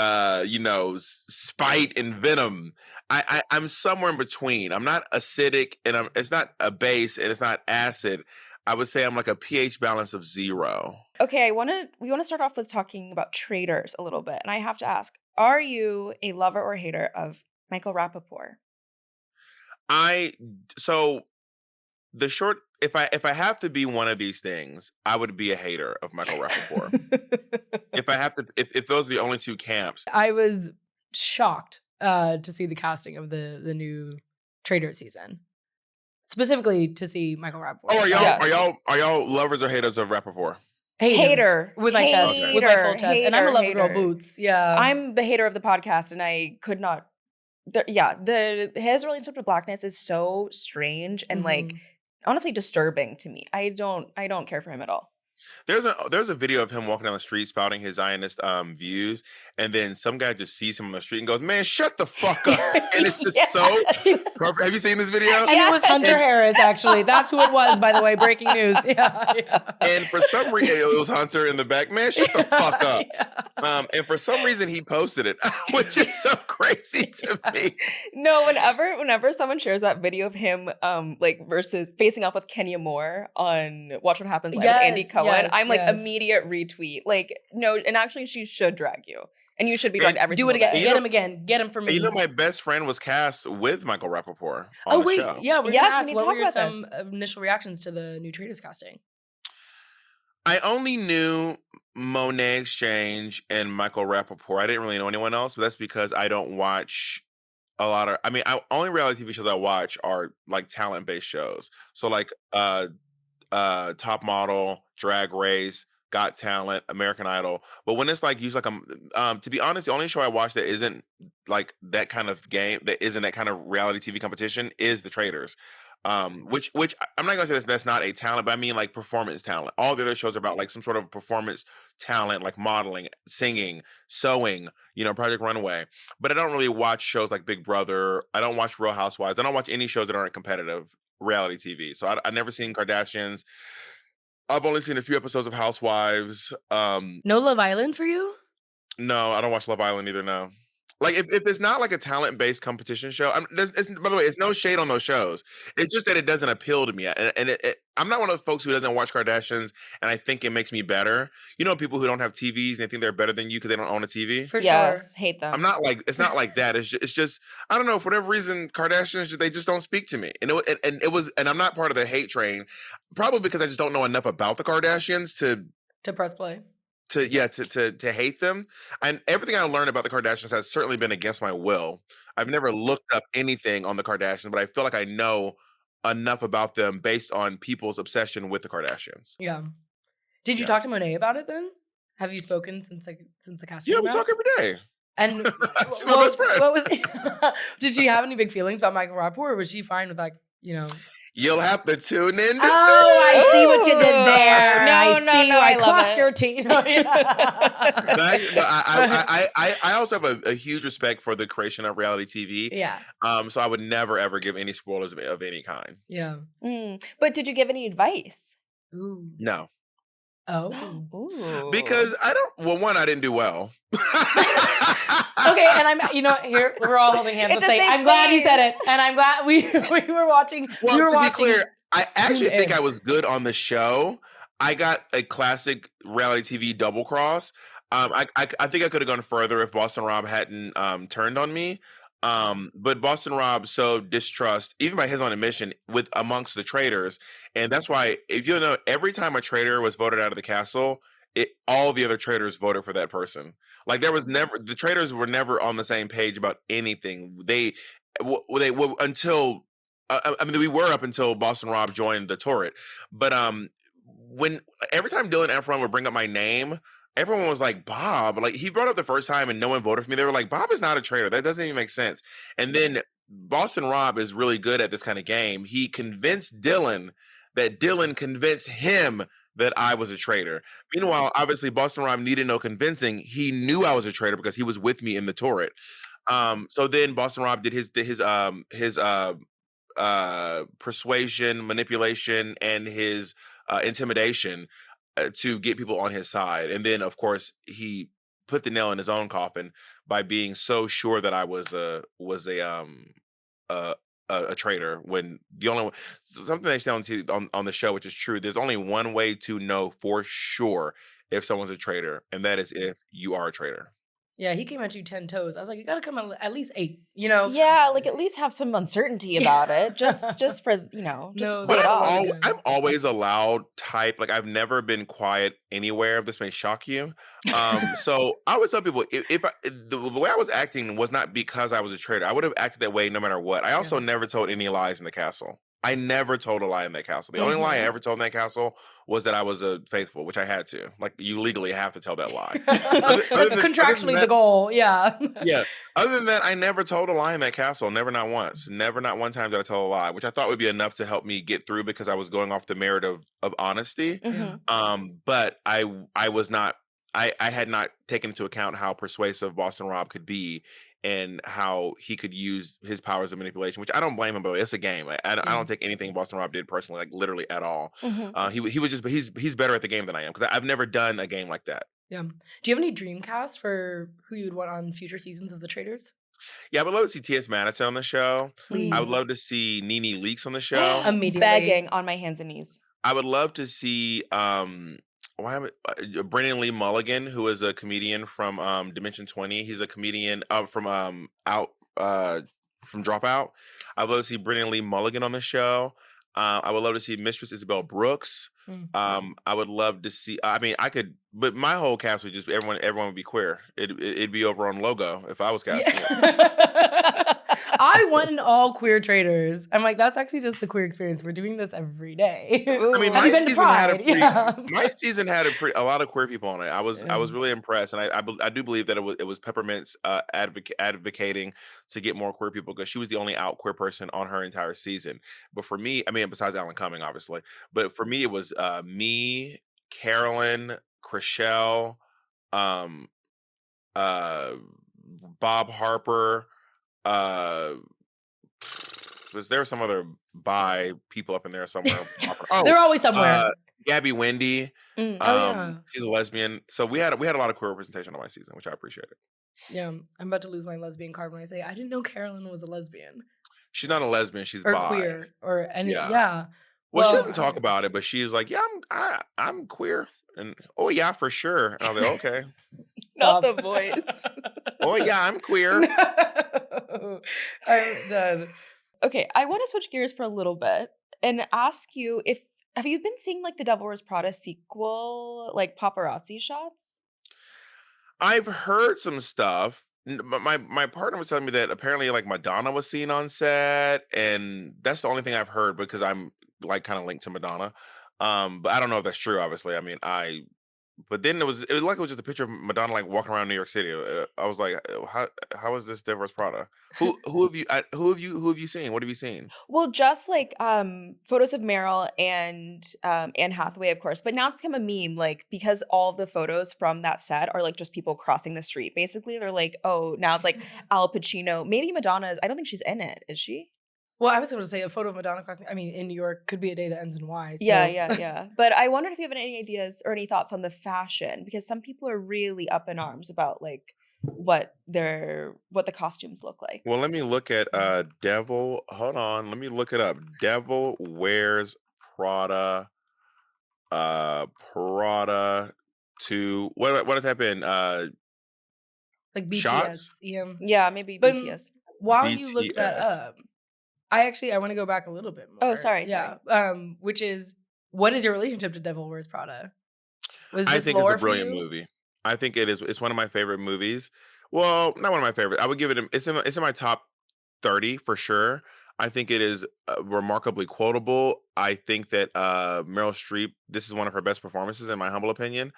Speaker 4: spite and venom. I'm somewhere in between. I'm not acidic, and it's not a base, and it's not acid. I would say I'm like a pH balance of 0.
Speaker 1: Okay, we want to start off with talking about traitors a little bit, and I have to ask: are you a lover or hater of Michael Rapaport?
Speaker 4: If I have to be one of these things, I would be a hater of Michael Rapaport. if those are the only two camps.
Speaker 2: I was shocked to see the casting of the new Traitors season. Specifically to see Michael Rapaport.
Speaker 4: Oh, are y'all lovers or haters of Rapaport?
Speaker 1: Hater
Speaker 2: with my chest, with my full chest, and I'm a lover girl boots. Yeah,
Speaker 1: I'm the hater of the podcast, and I could not. His relationship to blackness is so strange and like honestly disturbing to me. I don't care for him at all.
Speaker 4: There's a video of him walking down the street spouting his Zionist views, and then some guy just sees him on the street and goes, "Man, shut the fuck up!" And it's just so perfect. Have you seen this video?
Speaker 2: And it was Hunter Harris, actually. That's who it was, by the way. Breaking news. Yeah.
Speaker 4: And for some reason, it was Hunter in the back. Man, shut the fuck up. Yeah. And for some reason, he posted it, which is so crazy to me.
Speaker 1: No, whenever someone shares that video of him, versus facing off with Kenya Moore on Watch What Happens Live with Andy Cohen. I'm like immediate retweet. Like, no, and actually she should drag you. And you should be dragged every single day.
Speaker 2: Get him again. Get him for me.
Speaker 4: You know, my best friend was cast with Michael Rapaport on the show.
Speaker 2: Yeah, we need to talk about some initial reactions to the new Traitors casting?
Speaker 4: I only knew Monet Exchange and Michael Rapaport. I didn't really know anyone else, but that's because I don't watch a lot of only reality TV shows I watch are like talent-based shows. So like Top Model, Drag Race, Got Talent, American Idol. But when it's like to be honest, the only show I watch that isn't like that kind of game, that isn't that kind of reality TV competition is The Traitors. Which I'm not gonna say that's not a talent, but I mean like performance talent. All the other shows are about like some sort of performance talent, like modeling, singing, sewing, Project Runway. But I don't really watch shows like Big Brother. I don't watch Real Housewives. I don't watch any shows that aren't competitive reality TV. So I've never seen Kardashians. I've only seen a few episodes of Housewives.
Speaker 2: No Love Island for you?
Speaker 4: No, I don't watch Love Island either, no. Like, if it's not like a talent-based competition show, by the way, it's no shade on those shows. It's just that it doesn't appeal to me. And I'm not one of those folks who doesn't watch Kardashians, and I think it makes me better. You know, people who don't have TVs and they think they're better than you because they don't own a TV?
Speaker 2: For sure.
Speaker 1: Hate them.
Speaker 4: It's not like that. It's just, I don't know, for whatever reason, Kardashians, they just don't speak to me. And I'm not part of the hate train, probably because I just don't know enough about the Kardashians
Speaker 2: to press play.
Speaker 4: To hate them. And everything I learned about the Kardashians has certainly been against my will. I've never looked up anything on the Kardashians, but I feel like I know enough about them based on people's obsession with the Kardashians.
Speaker 2: Yeah. Did you talk to Monet about it then? Have you spoken since the casting?
Speaker 4: Yeah, we talk every day.
Speaker 2: And what was did she have any big feelings about Michael Rapaport, or was she fine with like,
Speaker 4: You'll have to tune in to
Speaker 2: Oh, I see what you did there.
Speaker 1: No,
Speaker 2: I
Speaker 1: no,
Speaker 2: see
Speaker 1: no,
Speaker 2: you. I
Speaker 1: I love
Speaker 2: clocked
Speaker 1: it.
Speaker 2: your team. No,
Speaker 4: I also have a huge respect for the creation of reality TV.
Speaker 2: yeah.
Speaker 4: So I would never ever give any spoilers of any kind.
Speaker 2: Yeah.
Speaker 1: But did you give any advice?
Speaker 2: Ooh.
Speaker 4: No,
Speaker 2: Oh.
Speaker 1: Ooh.
Speaker 4: because I don't. Well, one, I didn't do well.
Speaker 2: Okay, and I'm, here we're all holding hands
Speaker 1: It's
Speaker 2: to
Speaker 1: a
Speaker 2: say,
Speaker 1: safe
Speaker 2: I'm glad you said it,
Speaker 1: space.
Speaker 2: and I'm glad we were watching.
Speaker 4: Well,
Speaker 2: we were
Speaker 4: to be
Speaker 2: watching.
Speaker 4: clear, I actually
Speaker 2: tuned
Speaker 4: think
Speaker 2: in.
Speaker 4: I was good on the show. I got a classic reality TV double cross. I think I could have gone further if Boston Rob hadn't turned on me. But Boston Rob sowed distrust, even by his own admission, with amongst the traders, and that's why, if you know, every time a trader was voted out of the castle, all the other traders voted for that person. Like there was never the traders were never on the same page about anything. Until I mean, we were up until Boston Rob joined the turret, but when every time Dylan Efron would bring up my name, everyone was like, Bob. Like he brought up the first time and no one voted for me. They were like, Bob is not a traitor. That doesn't even make sense. And then Boston Rob is really good at this kind of game. He convinced Dylan that Dylan convinced him that I was a traitor. Meanwhile, obviously, Boston Rob needed no convincing. He knew I was a traitor because he was with me in the turret. So then Boston Rob did his persuasion, manipulation, and his intimidation to get people on his side. And then, of course, he put the nail in his own coffin by being so sure that I was a traitor. When the only one, something they say on the show, which is true, there's only one way to know for sure if someone's a traitor, and that is if you are a traitor.
Speaker 2: Yeah, he came at you 10 toes. I was like, you gotta come at least 8,
Speaker 1: Yeah, like at least have some uncertainty about it. Just for, just
Speaker 2: No,
Speaker 1: pull
Speaker 4: But
Speaker 1: it off.
Speaker 4: I'm always a loud type. Like I've never been quiet anywhere. This may shock you. So I would tell people if the way I was acting was not because I was a traitor, I would have acted that way no matter what. I also never told any lies in the castle. I never told a lie in that castle. The only lie I ever told in that castle was that I was a faithful, which I had to. Like you legally have to tell that lie.
Speaker 2: That's contractually the goal. Yeah.
Speaker 4: Yeah. Other than that, I never told a lie in that castle. Never, not once. Never, not one time did I tell a lie, which I thought would be enough to help me get through because I was going off the merit of honesty. But I was not. I had not taken into account how persuasive Boston Rob could be and how he could use his powers of manipulation, which I don't blame him, but it's a game. Like, I don't take anything Boston Rob did personally, like literally at all. He was just, but he's better at the game than I am because I've never done a game like that.
Speaker 2: Yeah. Do you have any dream cast for who you would want on future seasons of The Traders?
Speaker 4: Yeah, I would love to see T.S. Madison on the show.
Speaker 2: Please.
Speaker 4: I would love to see Nene Leakes on the show.
Speaker 2: Immediately.
Speaker 1: Begging on my hands and knees.
Speaker 4: I would love to see Brennan Lee Mulligan, who is a comedian from Dimension 20. He's a comedian from Dropout. I would love to see Brennan Lee Mulligan on the show. I would love to see Mistress Isabel Brooks. I would love to see. I mean, I could, but my whole cast would just everyone would be queer. It'd be over on Logo if I was casting.
Speaker 2: Yeah. I want an all queer traders. I'm like, that's actually just a queer experience. We're doing this every day.
Speaker 4: I mean,
Speaker 2: Have you been to Pride?
Speaker 4: My season had a lot of queer people on it. I was really impressed, and I do believe that it was Peppermint's advocating to get more queer people because she was the only out queer person on her entire season. But for me, I mean, besides Alan Cumming, obviously, but for me, it was me, Carolyn, Chriselle, Bob Harper. There were some other bi people up in there somewhere.
Speaker 2: They're always somewhere.
Speaker 4: Gabby Wendy.
Speaker 2: Yeah.
Speaker 4: She's a lesbian. So we had a lot of queer representation on my season, which I appreciated.
Speaker 2: Yeah, I'm about to lose my lesbian card when I say I didn't know Carolyn was a lesbian.
Speaker 4: She's not a lesbian. She's
Speaker 2: or
Speaker 4: bi.
Speaker 2: queer or any.
Speaker 4: Yeah.
Speaker 2: Yeah.
Speaker 4: Well, she doesn't talk about it, but she's like, yeah, I'm queer, and oh yeah, for sure. And I was like, okay.
Speaker 1: Not the voice.
Speaker 4: Oh yeah, I'm queer.
Speaker 2: No. I'm done.
Speaker 1: Okay, I want to switch gears for a little bit and ask you have you been seeing like the Devil Wears Prada sequel, like paparazzi shots?
Speaker 4: I've heard some stuff. My partner was telling me that apparently like Madonna was seen on set, and that's the only thing I've heard because I'm like kind of linked to Madonna. But I don't know if that's true. Obviously, I mean, I But then it was like it was just a picture of Madonna like walking around New York City. I was like, how is this Deborah's Prada? Who have you seen? What have you seen?
Speaker 1: Well, just like photos of Meryl and Anne Hathaway, of course. But now it's become a meme, like because all of the photos from that set are like just people crossing the street. Basically, they're like, oh, now it's like Al Pacino. Maybe Madonna. I don't think she's in it. Is she?
Speaker 2: Well, I was going to say a photo of Madonna crossing. I mean, in New York could be a day that ends in Y. So.
Speaker 1: Yeah. But I wondered if you have any ideas or any thoughts on the fashion, because some people are really up in arms about like what the costumes look like.
Speaker 4: Well, let me look at Devil. Hold on, let me look it up. Devil Wears Prada. Prada to what does that been?
Speaker 2: Like BTS.
Speaker 4: Shots?
Speaker 1: Yeah, maybe
Speaker 2: But
Speaker 1: BTS.
Speaker 2: while you look that
Speaker 4: BTS.
Speaker 2: up, I want to go back a little bit more.
Speaker 1: Oh, sorry.
Speaker 2: Yeah. Which is, what is your relationship to Devil Wears Prada? Was
Speaker 4: I
Speaker 2: this
Speaker 4: think it's
Speaker 2: lore
Speaker 4: a
Speaker 2: for
Speaker 4: brilliant
Speaker 2: you?
Speaker 4: movie. I think it is. It's one of my favorite movies. Well, not one of my favorites. I would give it. It's in my top 30 for sure. I think it is remarkably quotable. I think that Meryl Streep. This is one of her best performances, in my humble opinion.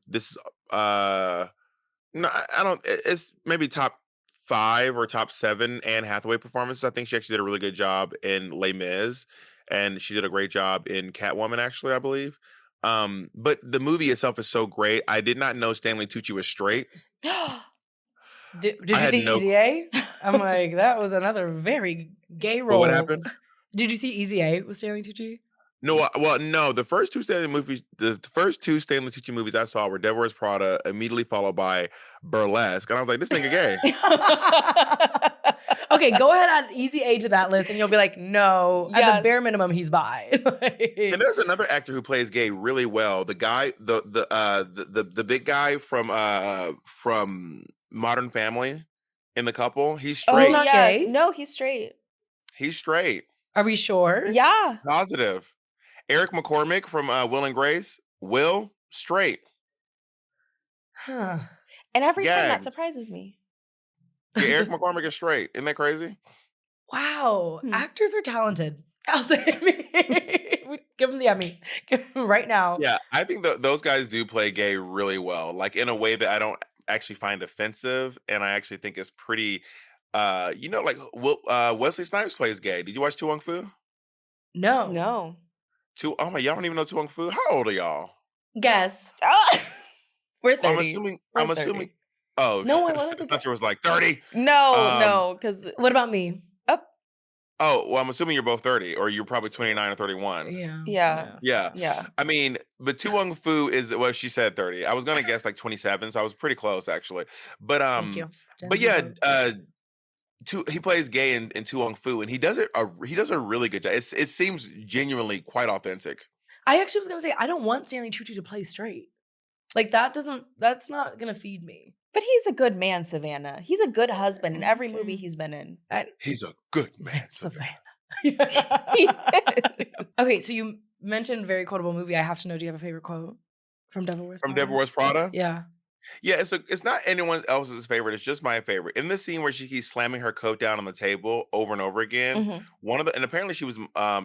Speaker 4: This no, I don't. It's maybe top 5 or top 7 Anne Hathaway performances. I think she actually did a really good job in Les Mis, and she did a great job in Catwoman. Actually, I believe. But the movie itself is so great. I did not know Stanley Tucci was straight.
Speaker 2: Did
Speaker 4: I
Speaker 2: you
Speaker 4: had
Speaker 2: see
Speaker 4: no-
Speaker 2: Easy A? I'm like, that was another very gay role.
Speaker 4: What happened?
Speaker 2: Did you see Easy A with Stanley Tucci?
Speaker 4: No, well, no. The first two Stanley Tucci movies I saw were Devil Wears Prada, immediately followed by Burlesque, and I was like, "This nigga gay."
Speaker 2: Okay, go ahead, add Easy A to that list, and you'll be like, no, at the bare minimum, he's bi.
Speaker 4: And there's another actor who plays gay really well. The guy, the big guy from Modern Family in The Couple. He's straight.
Speaker 2: He's not gay?
Speaker 1: No, he's straight.
Speaker 4: He's straight.
Speaker 2: Are we sure?
Speaker 1: Yeah.
Speaker 4: Positive. Eric McCormick from Will and Grace. Will, straight.
Speaker 2: Huh.
Speaker 1: And every time that
Speaker 4: Gagged.
Speaker 1: surprises me.
Speaker 4: Yeah, Eric McCormick is straight. Isn't that crazy?
Speaker 2: Wow. Actors are talented. I'll say give them the Emmy. Give them right now.
Speaker 4: Yeah, I think those guys do play gay really well. Like in a way that I don't actually find offensive, and I actually think it's pretty like Wesley Snipes plays gay. Did you watch Tu Wong Fu?
Speaker 2: No.
Speaker 4: Oh my, y'all don't even know Tu Wong Fu? How old are y'all?
Speaker 2: Guess.
Speaker 1: We're 30.
Speaker 4: I'm assuming. Oh,
Speaker 2: No, I wanted to
Speaker 4: Hunter was like 30.
Speaker 1: No, because
Speaker 2: What about me?
Speaker 4: Oh, well, I'm assuming you're both 30, or you're probably 29 or 31.
Speaker 1: Yeah.
Speaker 4: I mean, but Tu Wong Fu is, well, she said 30. I was gonna guess like 27, so I was pretty close actually. But
Speaker 2: Thank you.
Speaker 4: but yeah, he plays gay in Tu Wong Fu, and he does a really good job. It seems genuinely quite authentic.
Speaker 2: I actually was gonna say I don't want Stanley Tucci to play straight. Like that's not gonna feed me.
Speaker 1: But he's a good man, Savannah. He's a good husband in every movie he's been in.
Speaker 4: He's a good man,
Speaker 2: Savannah. Okay, so you mentioned very quotable movie. I have to know, do you have a favorite quote from Devil Wears Prada?
Speaker 4: From Devil Wears Prada?
Speaker 2: Yeah.
Speaker 4: Yeah, it's not anyone else's favorite. It's just my favorite. In the scene where she keeps slamming her coat down on the table over and over again, and apparently she was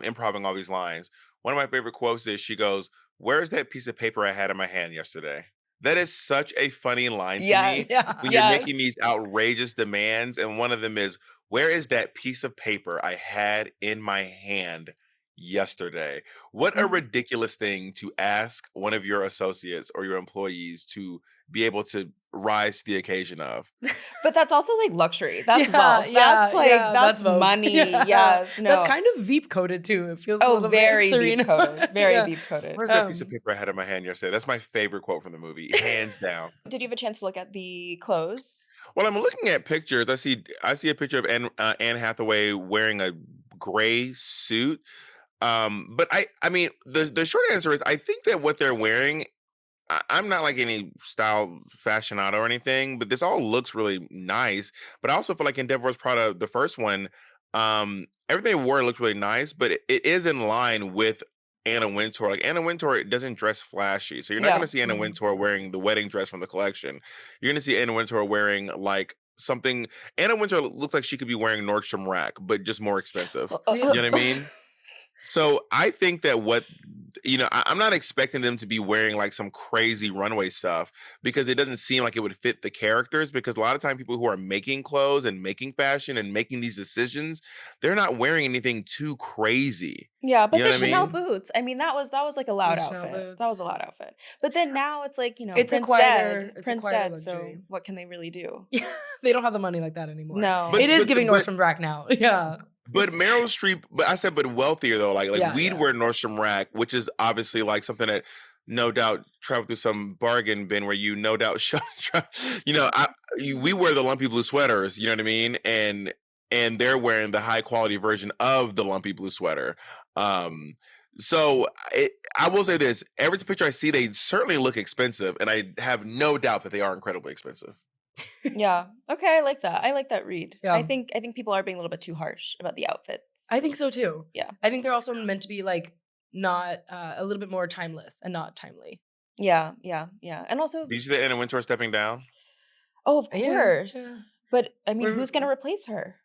Speaker 4: improvising all these lines. One of my favorite quotes is she goes, "Where's that piece of paper I had in my hand yesterday?" That is such a funny line to me when you're making these outrageous demands. And one of them is, "Where is that piece of paper I had in my hand yesterday?" What a ridiculous thing to ask one of your associates or your employees to be able to rise to the occasion of.
Speaker 1: But that's also like luxury. That's wealth. That's money.
Speaker 2: Yeah.
Speaker 1: Yes. No.
Speaker 2: That's kind of Veep coded too. It feels a little
Speaker 1: very
Speaker 2: bit
Speaker 1: Veep coded. Very Veep coded.
Speaker 4: Where's that piece of paper I had in my hand yesterday? That's my favorite quote from the movie, hands down.
Speaker 1: Did you have a chance to look at the clothes?
Speaker 4: Well, I'm looking at pictures. I see a picture of Anne Hathaway wearing a gray suit. But I mean, the short answer is I think that what they're wearing, I'm not like any style fashionado or anything, but this all looks really nice. But I also feel like in Devil Wears Prada, the first one, everything they wore looked really nice, but it is in line with Anna Wintour. Like Anna Wintour doesn't dress flashy, so you're not going to see Anna Wintour wearing the wedding dress from the collection. You're going to see Anna Wintour wearing like something. Anna Wintour looked like she could be wearing Nordstrom Rack, but just more expensive. You know what I mean? So I think that what I'm not expecting them to be wearing like some crazy runway stuff because it doesn't seem like it would fit the characters. Because a lot of time people who are making clothes and making fashion and making these decisions, they're not wearing anything too crazy.
Speaker 1: Yeah, but
Speaker 4: You know
Speaker 1: the
Speaker 4: what I
Speaker 1: Chanel
Speaker 4: mean?
Speaker 1: boots. I mean, that was like a loud
Speaker 2: The Chanel
Speaker 1: outfit.
Speaker 2: boots.
Speaker 1: That was a loud outfit. But then now it's like,
Speaker 2: It's a
Speaker 1: Prince
Speaker 2: quieter-
Speaker 1: dead.
Speaker 2: it's a
Speaker 1: Prince
Speaker 2: quieter
Speaker 1: dead. So
Speaker 2: luxury.
Speaker 1: what can they really do?
Speaker 2: They don't have the money like that anymore.
Speaker 1: No.
Speaker 4: But-
Speaker 2: it is
Speaker 4: but-
Speaker 2: giving
Speaker 4: but-
Speaker 2: Nordstrom Rack now. Yeah.
Speaker 4: But Meryl Streep, but wealthier though. Like
Speaker 2: Yeah,
Speaker 4: we'd
Speaker 2: yeah.
Speaker 4: wear Nordstrom Rack, which is obviously like something that no doubt traveled through some bargain bin where you no doubt we wear the lumpy blue sweaters, you know what I mean? And they're wearing the high quality version of the lumpy blue sweater. So I will say this: every picture I see, they certainly look expensive, and I have no doubt that they are incredibly expensive.
Speaker 1: Yeah. Okay, I like that. I like that read.
Speaker 2: Yeah.
Speaker 1: I think people are being a little bit too harsh about the outfits.
Speaker 2: I think so too.
Speaker 1: Yeah.
Speaker 2: I think they're also meant to be like not a little bit more timeless and not timely.
Speaker 1: Yeah. And also,
Speaker 4: Did you see that Anna Wintour stepping down?
Speaker 1: oh, of
Speaker 2: Yeah,
Speaker 1: course.
Speaker 2: yeah.
Speaker 1: But I mean,
Speaker 2: We're-
Speaker 1: who's going to replace her?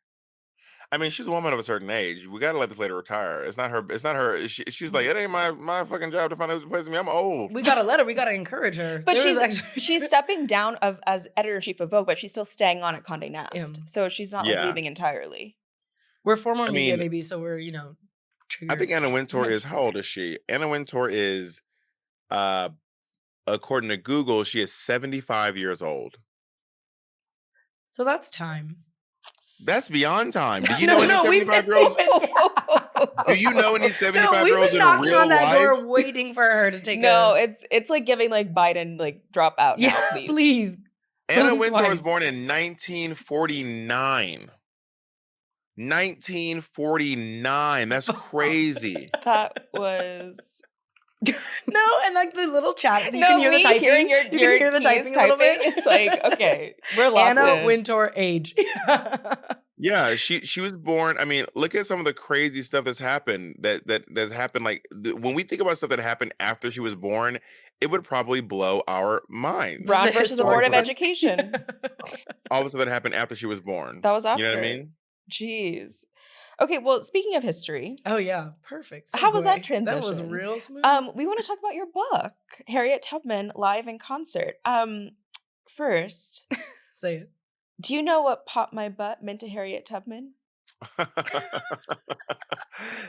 Speaker 4: I mean, she's a woman of a certain age. We gotta let this lady retire. It's not her. She's like, it ain't my fucking job to find out who's replacing me. I'm old.
Speaker 2: We gotta let her. We gotta encourage her.
Speaker 1: But
Speaker 2: There was
Speaker 1: she's stepping down as editor-in-chief of Vogue, but she's still staying on at Condé Nast.
Speaker 2: Yeah.
Speaker 1: So she's not like
Speaker 4: Yeah.
Speaker 1: leaving entirely.
Speaker 2: We're former
Speaker 4: I
Speaker 2: media,
Speaker 4: mean,
Speaker 2: maybe, so we're
Speaker 4: I
Speaker 2: triggered.
Speaker 4: think Anna Wintour is, how old is she? Anna Wintour is, according to Google, she is 75 years old.
Speaker 2: So that's time.
Speaker 4: That's beyond time. Do you
Speaker 2: No,
Speaker 4: know any
Speaker 2: no, we've
Speaker 4: 75-year-olds? Do you know any
Speaker 2: No,
Speaker 4: 75-year-olds
Speaker 2: we've been
Speaker 4: in
Speaker 2: knocking
Speaker 4: real
Speaker 2: on that
Speaker 4: life?
Speaker 2: door, waiting for her to take.
Speaker 1: No, it's like giving like Biden like drop out now,
Speaker 2: yeah,
Speaker 1: please.
Speaker 2: please.
Speaker 4: Anna
Speaker 2: Blink
Speaker 4: Wintour was
Speaker 2: twice.
Speaker 4: born in 1949. 1949. That's crazy.
Speaker 1: That was
Speaker 2: No, and like the little chat, you
Speaker 1: no,
Speaker 2: can hear the
Speaker 1: me
Speaker 2: typing.
Speaker 1: hearing
Speaker 2: you can
Speaker 1: your
Speaker 2: hear the
Speaker 1: keys
Speaker 2: typing a little bit.
Speaker 1: It's like, okay, we're locked
Speaker 2: Anna
Speaker 1: in.
Speaker 2: Wintour age.
Speaker 4: Yeah, she was born. I mean, look at some of the crazy stuff that's happened. That's happened. Like when we think about stuff that happened after she was born, it would probably blow our minds.
Speaker 1: Brown
Speaker 2: The
Speaker 1: versus the Board of
Speaker 2: historical-
Speaker 1: Education.
Speaker 4: All the stuff that happened after she was born.
Speaker 1: That was after.
Speaker 4: You know what I mean?
Speaker 1: Jeez. Okay, well, speaking of history,
Speaker 2: Oh yeah, perfect.
Speaker 1: How was that
Speaker 2: segue. That was
Speaker 1: transition?
Speaker 2: real smooth.
Speaker 1: we want to talk about your book, Harriet Tubman, live in concert. First,
Speaker 2: Say it.
Speaker 1: do you know what "Pop My Butt" meant to Harriet Tubman?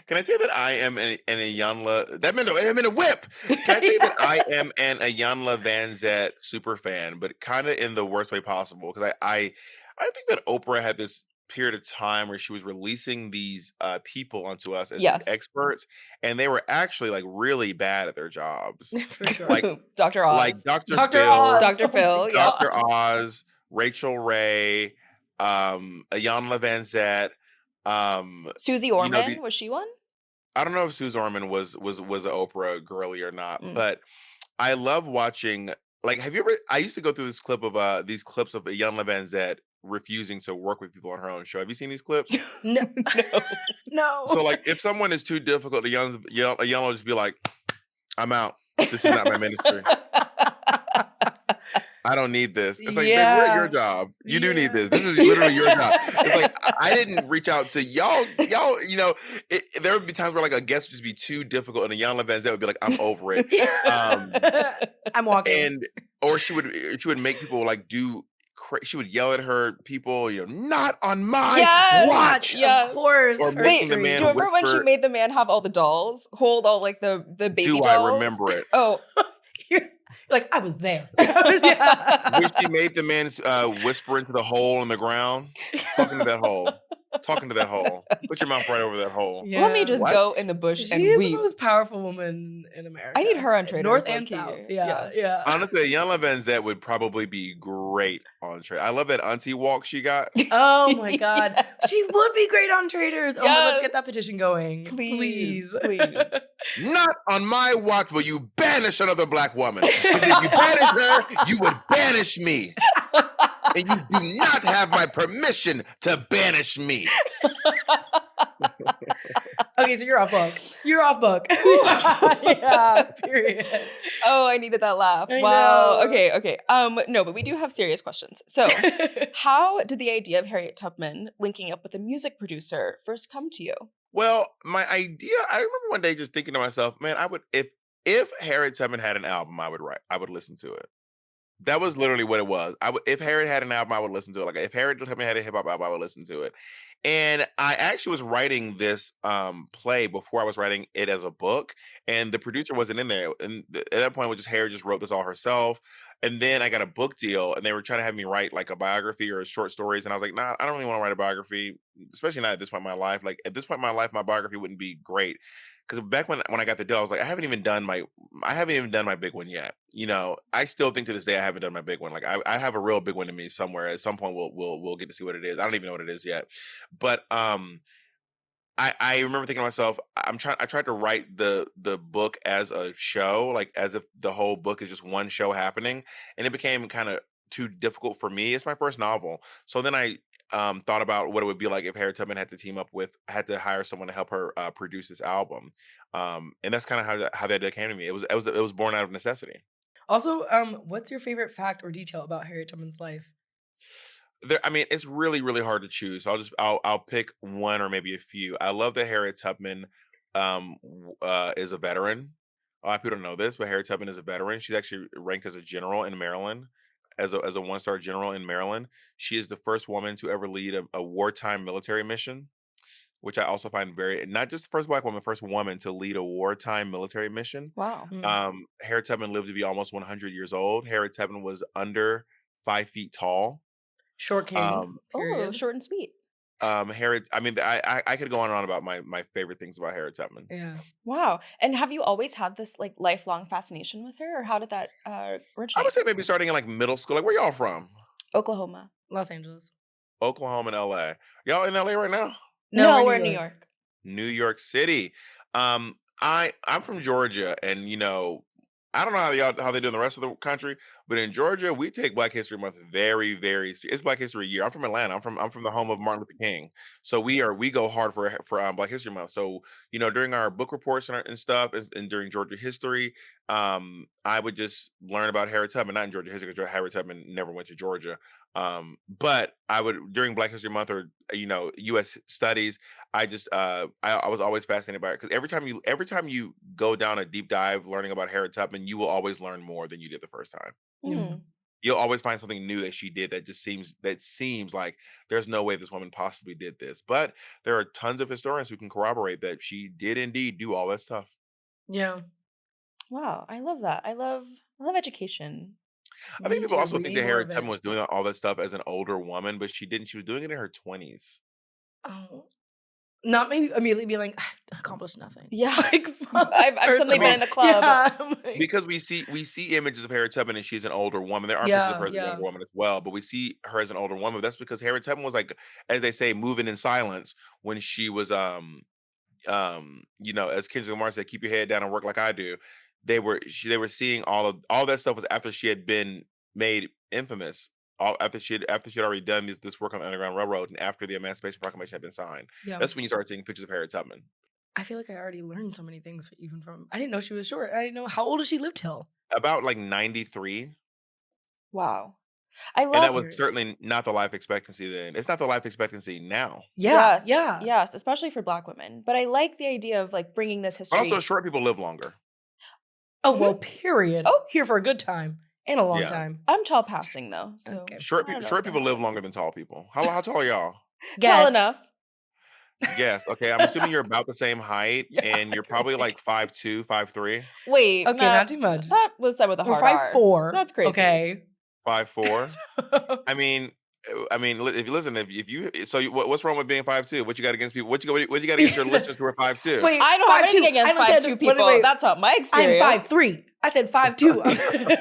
Speaker 4: Can I tell you that I am an Iyanla? That meant a whip. Can I tell you that I am an Iyanla Van Zet super fan, but kind of in the worst way possible? Because I think that Oprah had this period of time where she was releasing these people onto us as these
Speaker 1: Yes.
Speaker 4: experts, and they were actually like really bad at their jobs.
Speaker 2: For sure.
Speaker 4: Like-
Speaker 1: Dr. Oz.
Speaker 4: Like Dr.
Speaker 2: Dr.
Speaker 4: Phil,
Speaker 2: Oz.
Speaker 1: Dr.
Speaker 2: Oh my
Speaker 1: Phil, yeah.
Speaker 2: God.
Speaker 4: Dr. Oz, Rachel Ray, Iyanla Van Zet.
Speaker 1: Susie
Speaker 4: you know,
Speaker 1: Orman,
Speaker 4: these-
Speaker 1: was she one?
Speaker 4: I don't know if Suze Orman was an Oprah girly or not,
Speaker 1: Mm.
Speaker 4: but I love watching. Like, have you ever? I used to go through these clips of Iyanla Van Zet refusing to work with people on her own show. Have you seen these clips?
Speaker 2: No.
Speaker 1: No.
Speaker 2: No.
Speaker 4: So, like, if someone is too difficult, Iyanla will just be like, "I'm out. This is not my ministry. I don't need this." It's like, babe, we're at your
Speaker 2: Yeah.
Speaker 4: job. You do
Speaker 2: Yeah.
Speaker 4: need this. This is literally your job. It's like I didn't reach out to y'all. You know, there would be times where like a guest would just be too difficult, and Iyanla Van Zet would be like, "I'm over it,"
Speaker 2: I'm walking.
Speaker 4: or she would make people like do. She would yell at her people, not on my
Speaker 1: Yes!
Speaker 4: watch.
Speaker 1: Yes.
Speaker 2: Of course.
Speaker 4: Or
Speaker 2: her
Speaker 4: making the
Speaker 2: street.
Speaker 4: man
Speaker 1: Do you remember when she
Speaker 4: whisper-
Speaker 1: made the man have all the dolls? Hold all like the baby
Speaker 4: Do
Speaker 1: dolls?
Speaker 4: I remember it?
Speaker 1: Oh,
Speaker 2: You're like, I was there. Yeah.
Speaker 4: When she made the man whisper into the hole in the ground, talking to that hole. Put your mouth right over that hole.
Speaker 1: let me just
Speaker 4: What?
Speaker 1: go in the bush
Speaker 2: She
Speaker 1: and
Speaker 2: is
Speaker 1: weep.
Speaker 2: the most powerful woman in America.
Speaker 1: I need her on Traitors,
Speaker 2: North and
Speaker 1: low-key.
Speaker 2: South. Yeah,
Speaker 1: Yes.
Speaker 2: yeah.
Speaker 4: Honestly, Iyanla Van Zet would probably be great on Trade. I love that auntie walk she got.
Speaker 2: Oh my God.
Speaker 1: Yes.
Speaker 2: She would be great on Traders. Oh, let's
Speaker 1: Yes.
Speaker 2: get that petition going.
Speaker 1: Please,
Speaker 2: Please.
Speaker 1: please.
Speaker 4: Not on my watch will you banish another black woman. Because if you banish her, you would banish me. And you do not have my permission to banish me.
Speaker 2: Okay, Okay, so you're off book. You're off book. Yeah, period.
Speaker 1: Oh, I needed that laugh.
Speaker 2: I
Speaker 1: Wow.
Speaker 2: know.
Speaker 1: Okay. No, but we do have serious questions. So, how did the idea of Harriet Tubman linking up with a music producer first come to you?
Speaker 4: Well, my idea, I remember one day just thinking to myself, man, I would if Harriet Tubman had an album, I would listen to it. That was literally what it was. If Harriet had an album, I would listen to it. Like if Harriet Tubman had a hip hop album, I would listen to it. And I actually was writing this play before I was writing it as a book, and the producer wasn't in there. And at that point, it was just Harriet just wrote this all herself. And then I got a book deal, and they were trying to have me write like a biography or short stories, and I was like, nah, I don't really want to write a biography, especially not at this point in my life. Like at this point in my life, my biography wouldn't be great. Because back when I got the deal, I was like, I haven't even done my big one yet. You know, I still think to this day I haven't done my big one. Like I have a real big one in me somewhere. At some point we'll get to see what it is. I don't even know what it is yet. But I remember thinking to myself, I tried to write the book as a show, like as if the whole book is just one show happening, and it became kind of too difficult for me. It's my first novel, so then I thought about what it would be like if Harriet Tubman had to hire someone to help her produce this album, and that's kind of how that idea came to me. It was born out of necessity.
Speaker 2: Also, what's your favorite fact or detail about Harriet Tubman's life?
Speaker 4: I mean, it's really, really hard to choose. So I'll pick one or maybe a few. I love that Harriet Tubman is a veteran. A lot of people don't know this, but Harriet Tubman is a veteran. She's actually ranked as a general in Maryland, as a 1-star general in Maryland. She is the first woman to ever lead a wartime military mission, which I also find not just the first Black woman, first woman to lead a wartime military mission.
Speaker 1: Wow.
Speaker 4: Harriet Tubman lived to be almost 100 years old. Harriet Tubman was under 5 feet tall.
Speaker 2: Short king.
Speaker 1: Oh,
Speaker 2: Period.
Speaker 1: short and sweet.
Speaker 4: Harriet. I mean, I could go on and on about my favorite things about Harriet Tubman.
Speaker 2: Yeah.
Speaker 1: Wow. And have you always had this like lifelong fascination with her, or how did that
Speaker 4: I
Speaker 1: originate?
Speaker 4: would say maybe starting in like middle school. Like, where y'all from?
Speaker 1: Oklahoma.
Speaker 2: Los Angeles.
Speaker 4: Oklahoma and LA. Y'all in LA right now?
Speaker 1: No, we're in New York.
Speaker 4: New York City. I'm from Georgia, and I don't know how they do in the rest of the country, but in Georgia, we take Black History Month very, very serious. It's Black History Year. I'm from Atlanta. I'm from the home of Martin Luther King, so we go hard for Black History Month. So during our book reports and stuff, and during Georgia history, I would just learn about Harriet Tubman, not in Georgia history because Harriet Tubman never went to Georgia. But I would during Black History Month or U.S. studies, I just I was always fascinated by it because every time you go down a deep dive learning about Harriet Tubman, you will always learn more than you did the first time.
Speaker 1: Mhm.
Speaker 4: You'll always find something new that she did that seems like there's no way this woman possibly did this. But there are tons of historians who can corroborate that she did indeed do all that stuff.
Speaker 2: Yeah.
Speaker 1: Wow, I love that. I love education.
Speaker 4: I think
Speaker 2: Me
Speaker 4: people
Speaker 2: too.
Speaker 4: also
Speaker 2: We
Speaker 4: think
Speaker 2: need
Speaker 4: that
Speaker 2: more
Speaker 4: Harriet
Speaker 2: of
Speaker 4: Tubman
Speaker 2: it.
Speaker 4: was doing all that stuff as an older woman, but she didn't. She was doing it in her 20s.
Speaker 2: Oh. Not maybe immediately be like, I've accomplished nothing.
Speaker 1: Yeah.
Speaker 2: Like,
Speaker 1: I've suddenly been in the club.
Speaker 2: Yeah, I'm like-
Speaker 4: Because we see images of Harriet Tubman and she's an older woman. There are pictures of her as an older woman as well, but we see her as an older woman. That's because Harriet Tubman was like, as they say, moving in silence when she was as Kendrick Lamar said, keep your head down and work like I do. They were seeing all that stuff was after she had been made infamous. All after she had already done this work on the Underground Railroad and after the Emancipation Proclamation had been signed.
Speaker 2: Yeah.
Speaker 4: That's when you start seeing pictures of Harriet Tubman.
Speaker 2: I feel like I already learned so many things even from. I didn't know she was short. I didn't know how old does she live till.
Speaker 4: About like 93.
Speaker 1: Wow. I
Speaker 4: And that
Speaker 1: love
Speaker 4: was certainly not the life expectancy then. It's not the life expectancy now.
Speaker 2: Yeah.
Speaker 1: yes,
Speaker 2: Yeah.
Speaker 1: yes, especially for Black women. But I like the idea of like bringing this history.
Speaker 4: But also, short people live longer.
Speaker 2: Oh well. Period.
Speaker 1: Oh.
Speaker 2: Here for a good time and a long
Speaker 4: Yeah.
Speaker 2: time.
Speaker 1: I'm tall passing though, so
Speaker 2: Okay.
Speaker 4: Short
Speaker 1: I don't know
Speaker 4: people
Speaker 1: what's gonna
Speaker 4: live
Speaker 1: happen.
Speaker 4: longer than tall people. How tall are y'all?
Speaker 1: Tall
Speaker 2: Guess.
Speaker 1: enough.
Speaker 4: Yes. Okay. I'm assuming you're about the same height,
Speaker 2: Yeah,
Speaker 4: and you're probably like 5'2", 5'3",
Speaker 1: Wait,
Speaker 2: Okay, not too much.
Speaker 1: That was said with a
Speaker 2: We're
Speaker 1: hard R.
Speaker 2: 5'4".
Speaker 1: That's crazy.
Speaker 2: Okay.
Speaker 4: 5'4". I mean, if you listen, what's wrong with being 5'2"? What you got against people? What you got against your listeners who are 5'2"?
Speaker 2: Wait,
Speaker 1: I don't have anything
Speaker 2: 5'2".
Speaker 1: against
Speaker 2: I said-
Speaker 1: 5'2"
Speaker 2: wait,
Speaker 1: people.
Speaker 2: wait.
Speaker 1: That's not my
Speaker 2: I'm
Speaker 1: experience.
Speaker 2: 5'3". I said 5'2". Everything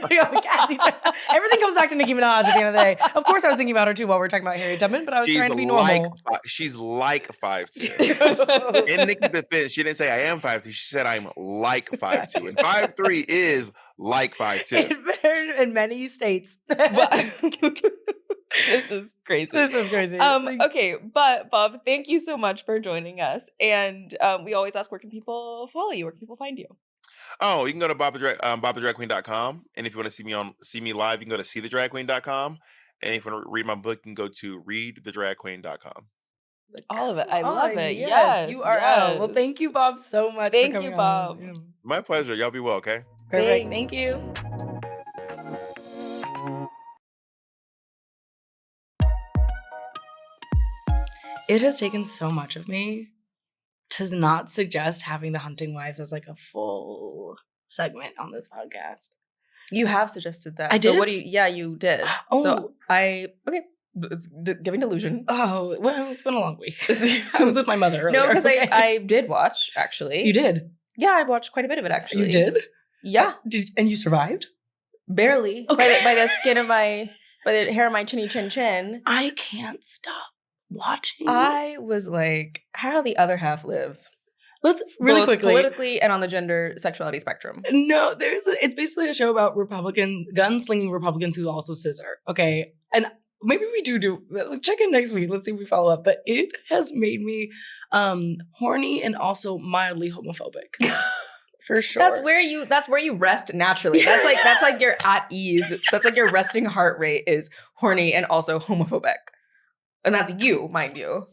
Speaker 2: comes back to Nicki Minaj at the end of the day. Of course, I was thinking about her too while we were talking about Harriet Tubman, but I was trying to be normal.
Speaker 4: She's like 5'2". In Nicki's defense, she didn't say I am 5'2". She said I'm like 5'2", and 5'3" is like 5'2".
Speaker 2: In many states.
Speaker 1: But This is crazy.
Speaker 2: This is crazy.
Speaker 1: Okay, but Bob, thank you so much for joining us. And we always ask, where can people follow you? Where can people find you?
Speaker 4: Oh, you can go to bobthedragqueen.com. And if you want to see me live, you can go to seethedragqueen.com. And if you want to read my book, you can go to readthedragqueen.com.
Speaker 1: All of it. I love it. Yes.
Speaker 2: URL. Well, thank you, Bob, so much.
Speaker 1: Thank
Speaker 2: for
Speaker 1: you,
Speaker 2: coming
Speaker 1: Bob.
Speaker 2: on. Yeah.
Speaker 4: My pleasure. Y'all be well, okay?
Speaker 2: Perfect.
Speaker 1: Thanks.
Speaker 2: Thank you. It has taken so much of me to not suggest having the Hunting Wives as like a full segment on this podcast.
Speaker 1: You have suggested that.
Speaker 2: I
Speaker 1: So
Speaker 2: did?
Speaker 1: what do you? Yeah, you did.
Speaker 2: Oh.
Speaker 1: So okay. It's giving delusion.
Speaker 2: Oh, well, it's been a long week. I was with my mother earlier.
Speaker 1: No, because
Speaker 2: okay?
Speaker 1: I did watch, actually.
Speaker 2: You did?
Speaker 1: Yeah, I watched quite a bit of it, actually.
Speaker 2: You did?
Speaker 1: Yeah.
Speaker 2: And you survived?
Speaker 1: Barely.
Speaker 2: Okay.
Speaker 1: By the skin of by the hair of my chinny chin chin.
Speaker 2: I can't stop watching.
Speaker 1: I was like, how the other half lives.
Speaker 2: Let's really
Speaker 1: Both
Speaker 2: quickly.
Speaker 1: politically and on the gender sexuality spectrum.
Speaker 2: No, it's basically a show about gunslinging Republicans who also scissor. Okay. And maybe we do check in next week. Let's see if we follow up. But it has made me horny and also mildly homophobic. For sure.
Speaker 1: That's where you rest naturally. That's like you're at ease. That's like your resting heart rate is horny and also homophobic. And that's you, mind you.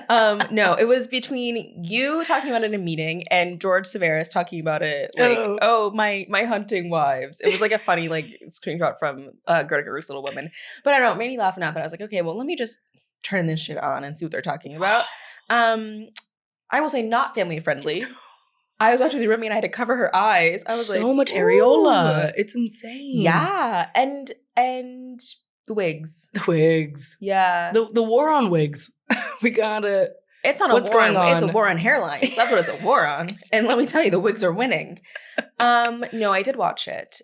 Speaker 1: No, it was between you talking about it in a meeting and George Severus talking about it like, my hunting wives. It was like a funny like screenshot from Greta Gerwig's Little Women. But I don't know, it made me laugh enough that I was like, okay, well, let me just turn this shit on and see what they're talking about. I will say not family friendly. I was watching the roommate and I had to cover her eyes. I was
Speaker 2: so
Speaker 1: like,
Speaker 2: so much areola. It's insane.
Speaker 1: Yeah. And the wigs.
Speaker 2: The wigs.
Speaker 1: Yeah.
Speaker 2: The war on wigs. We gotta.
Speaker 1: It's not
Speaker 2: What's
Speaker 1: a war
Speaker 2: going
Speaker 1: on. It's a
Speaker 2: on?
Speaker 1: war on hairlines. That's what it's a war on. And let me tell you, the wigs are winning. No, I did watch it.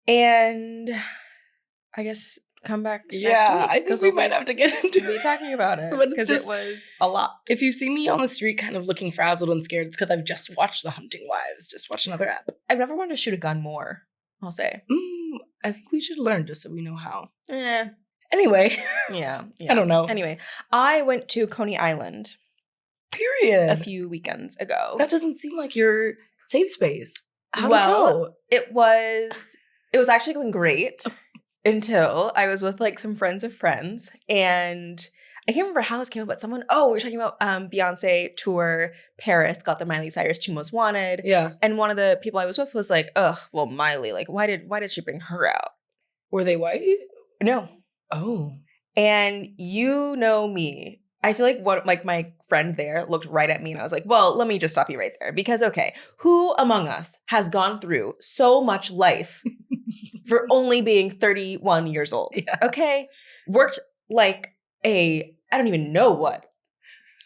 Speaker 1: And I guess come back next week.
Speaker 2: I think we might have to get into
Speaker 1: be talking about it.
Speaker 2: But it's
Speaker 1: Because
Speaker 2: just-
Speaker 1: it was a lot.
Speaker 2: If you see me on the street kind of looking frazzled and scared, it's because I've just watched The Hunting Wives. Just watched another app.
Speaker 1: I've never wanted to shoot a gun more, I'll say.
Speaker 2: I think we should learn just so we know how.
Speaker 1: Eh.
Speaker 2: Anyway,
Speaker 1: Yeah.
Speaker 2: I don't know.
Speaker 1: Anyway, I went to Coney Island
Speaker 2: Period.
Speaker 1: a few weekends ago.
Speaker 2: That doesn't seem like your safe space. How'd
Speaker 1: Well,
Speaker 2: it go?
Speaker 1: It was actually going great until I was with like some friends of friends, and I can't remember how this came up, but we were talking about Beyonce tour Paris, got the Miley Cyrus Two Most Wanted.
Speaker 2: Yeah.
Speaker 1: And one of the people I was with was like, ugh, well, Miley, like, why did she bring her out?
Speaker 2: Were they white?
Speaker 1: No.
Speaker 2: Oh.
Speaker 1: And you know me. I feel like my friend there looked right at me and I was like, well, let me just stop you right there. Because, okay, who among us has gone through so much life for only being 31 years old?
Speaker 2: Yeah.
Speaker 1: Okay? Worked like I don't even know what,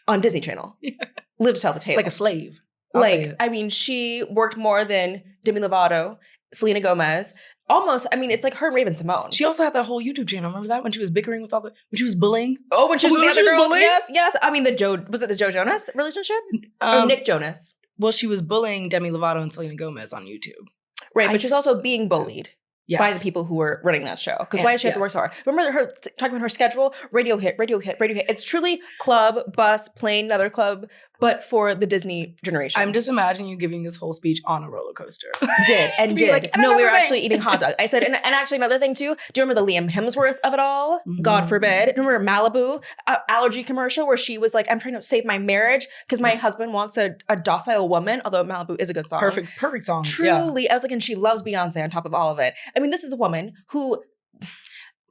Speaker 1: on Disney Channel.
Speaker 2: Yeah.
Speaker 1: Lived to tell the tale.
Speaker 2: Like a slave. I'll say it.
Speaker 1: I mean, she worked more than Demi Lovato, Selena Gomez. Almost, I mean, it's like her and Raven Simone.
Speaker 2: She also had that whole YouTube channel. Remember that when she was bickering with when she was bullying?
Speaker 1: Oh, when she was with the
Speaker 2: When she
Speaker 1: other
Speaker 2: was
Speaker 1: girls?
Speaker 2: bullying?
Speaker 1: Yes. I mean, was it the Joe Jonas relationship? Or Nick Jonas?
Speaker 2: Well, she was bullying Demi Lovato and Selena Gomez on YouTube.
Speaker 1: Right, but she's also being bullied by the people who were running that show. Because why did she have to work so hard? Remember her talking about her schedule? Radio hit. It's truly club, bus, plane, another club, but for the Disney generation.
Speaker 2: I'm just imagining you giving this whole speech on a roller coaster.
Speaker 1: Did.
Speaker 2: Like,
Speaker 1: No, we were
Speaker 2: another
Speaker 1: actually
Speaker 2: thing.
Speaker 1: eating hot dog. I said, and actually another thing too, do you remember the Liam Hemsworth of it all? God forbid. Remember Malibu allergy commercial where she was like, I'm trying to save my marriage because my husband wants a docile woman, although Malibu is a good song.
Speaker 2: Perfect song.
Speaker 1: Truly, I was like, and she loves Beyonce on top of all of it. I mean, this is a woman who...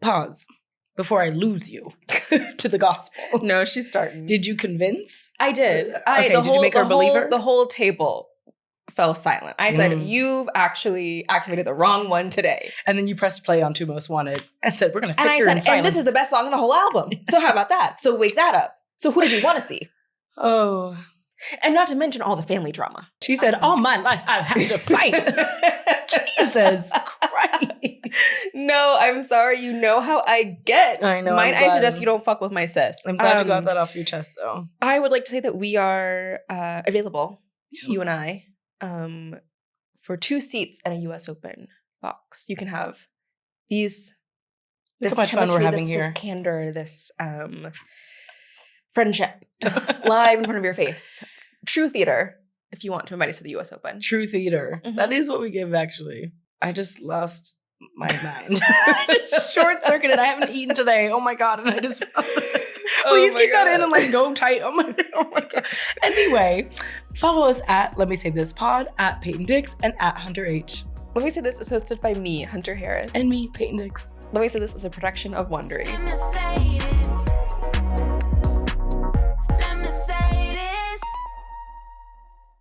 Speaker 2: Pause before I lose you to the gospel.
Speaker 1: No, she's starting.
Speaker 2: Did you convince?
Speaker 1: I did.
Speaker 2: Did you make her a believer?
Speaker 1: The whole table fell silent. I said, you've actually activated the wrong one today.
Speaker 2: And then you pressed play on Two Most Wanted and said, we're going to sit
Speaker 1: And I
Speaker 2: here in
Speaker 1: said,
Speaker 2: silence.
Speaker 1: and this is the best song in the whole album. So how about that? So wake that up. So who did you want to see?
Speaker 2: Oh.
Speaker 1: And not to mention all the family drama.
Speaker 2: She said, all my life I've had to fight. Jesus Christ.
Speaker 1: No, I'm sorry. You know how I get.
Speaker 2: I know,
Speaker 1: Might
Speaker 2: I'm
Speaker 1: I
Speaker 2: glad.
Speaker 1: suggest you don't fuck with my sis?
Speaker 2: I'm glad you got that off your chest, though.
Speaker 1: I would like to say that we are available, you and I, for 2 seats and a US Open box. You can have these
Speaker 2: Look how much fun we're having here.
Speaker 1: This candor, this friendship, live in front of your face. True theater, if you want to invite us to the US Open.
Speaker 2: True theater. Mm-hmm. That is what we give, actually. I just lost my mind. I just short-circuited. I haven't eaten today. Oh my God. And I just... Please keep that in and like go tight. Oh my God. Anyway, follow us at Let Me Say This Pod, at Peyton Dix, and at Hunter H.
Speaker 1: Let Me Say This is hosted by me, Hunter Harris.
Speaker 2: And me, Peyton Dix.
Speaker 1: Let Me Say This is a production of Wondery.
Speaker 3: Let me say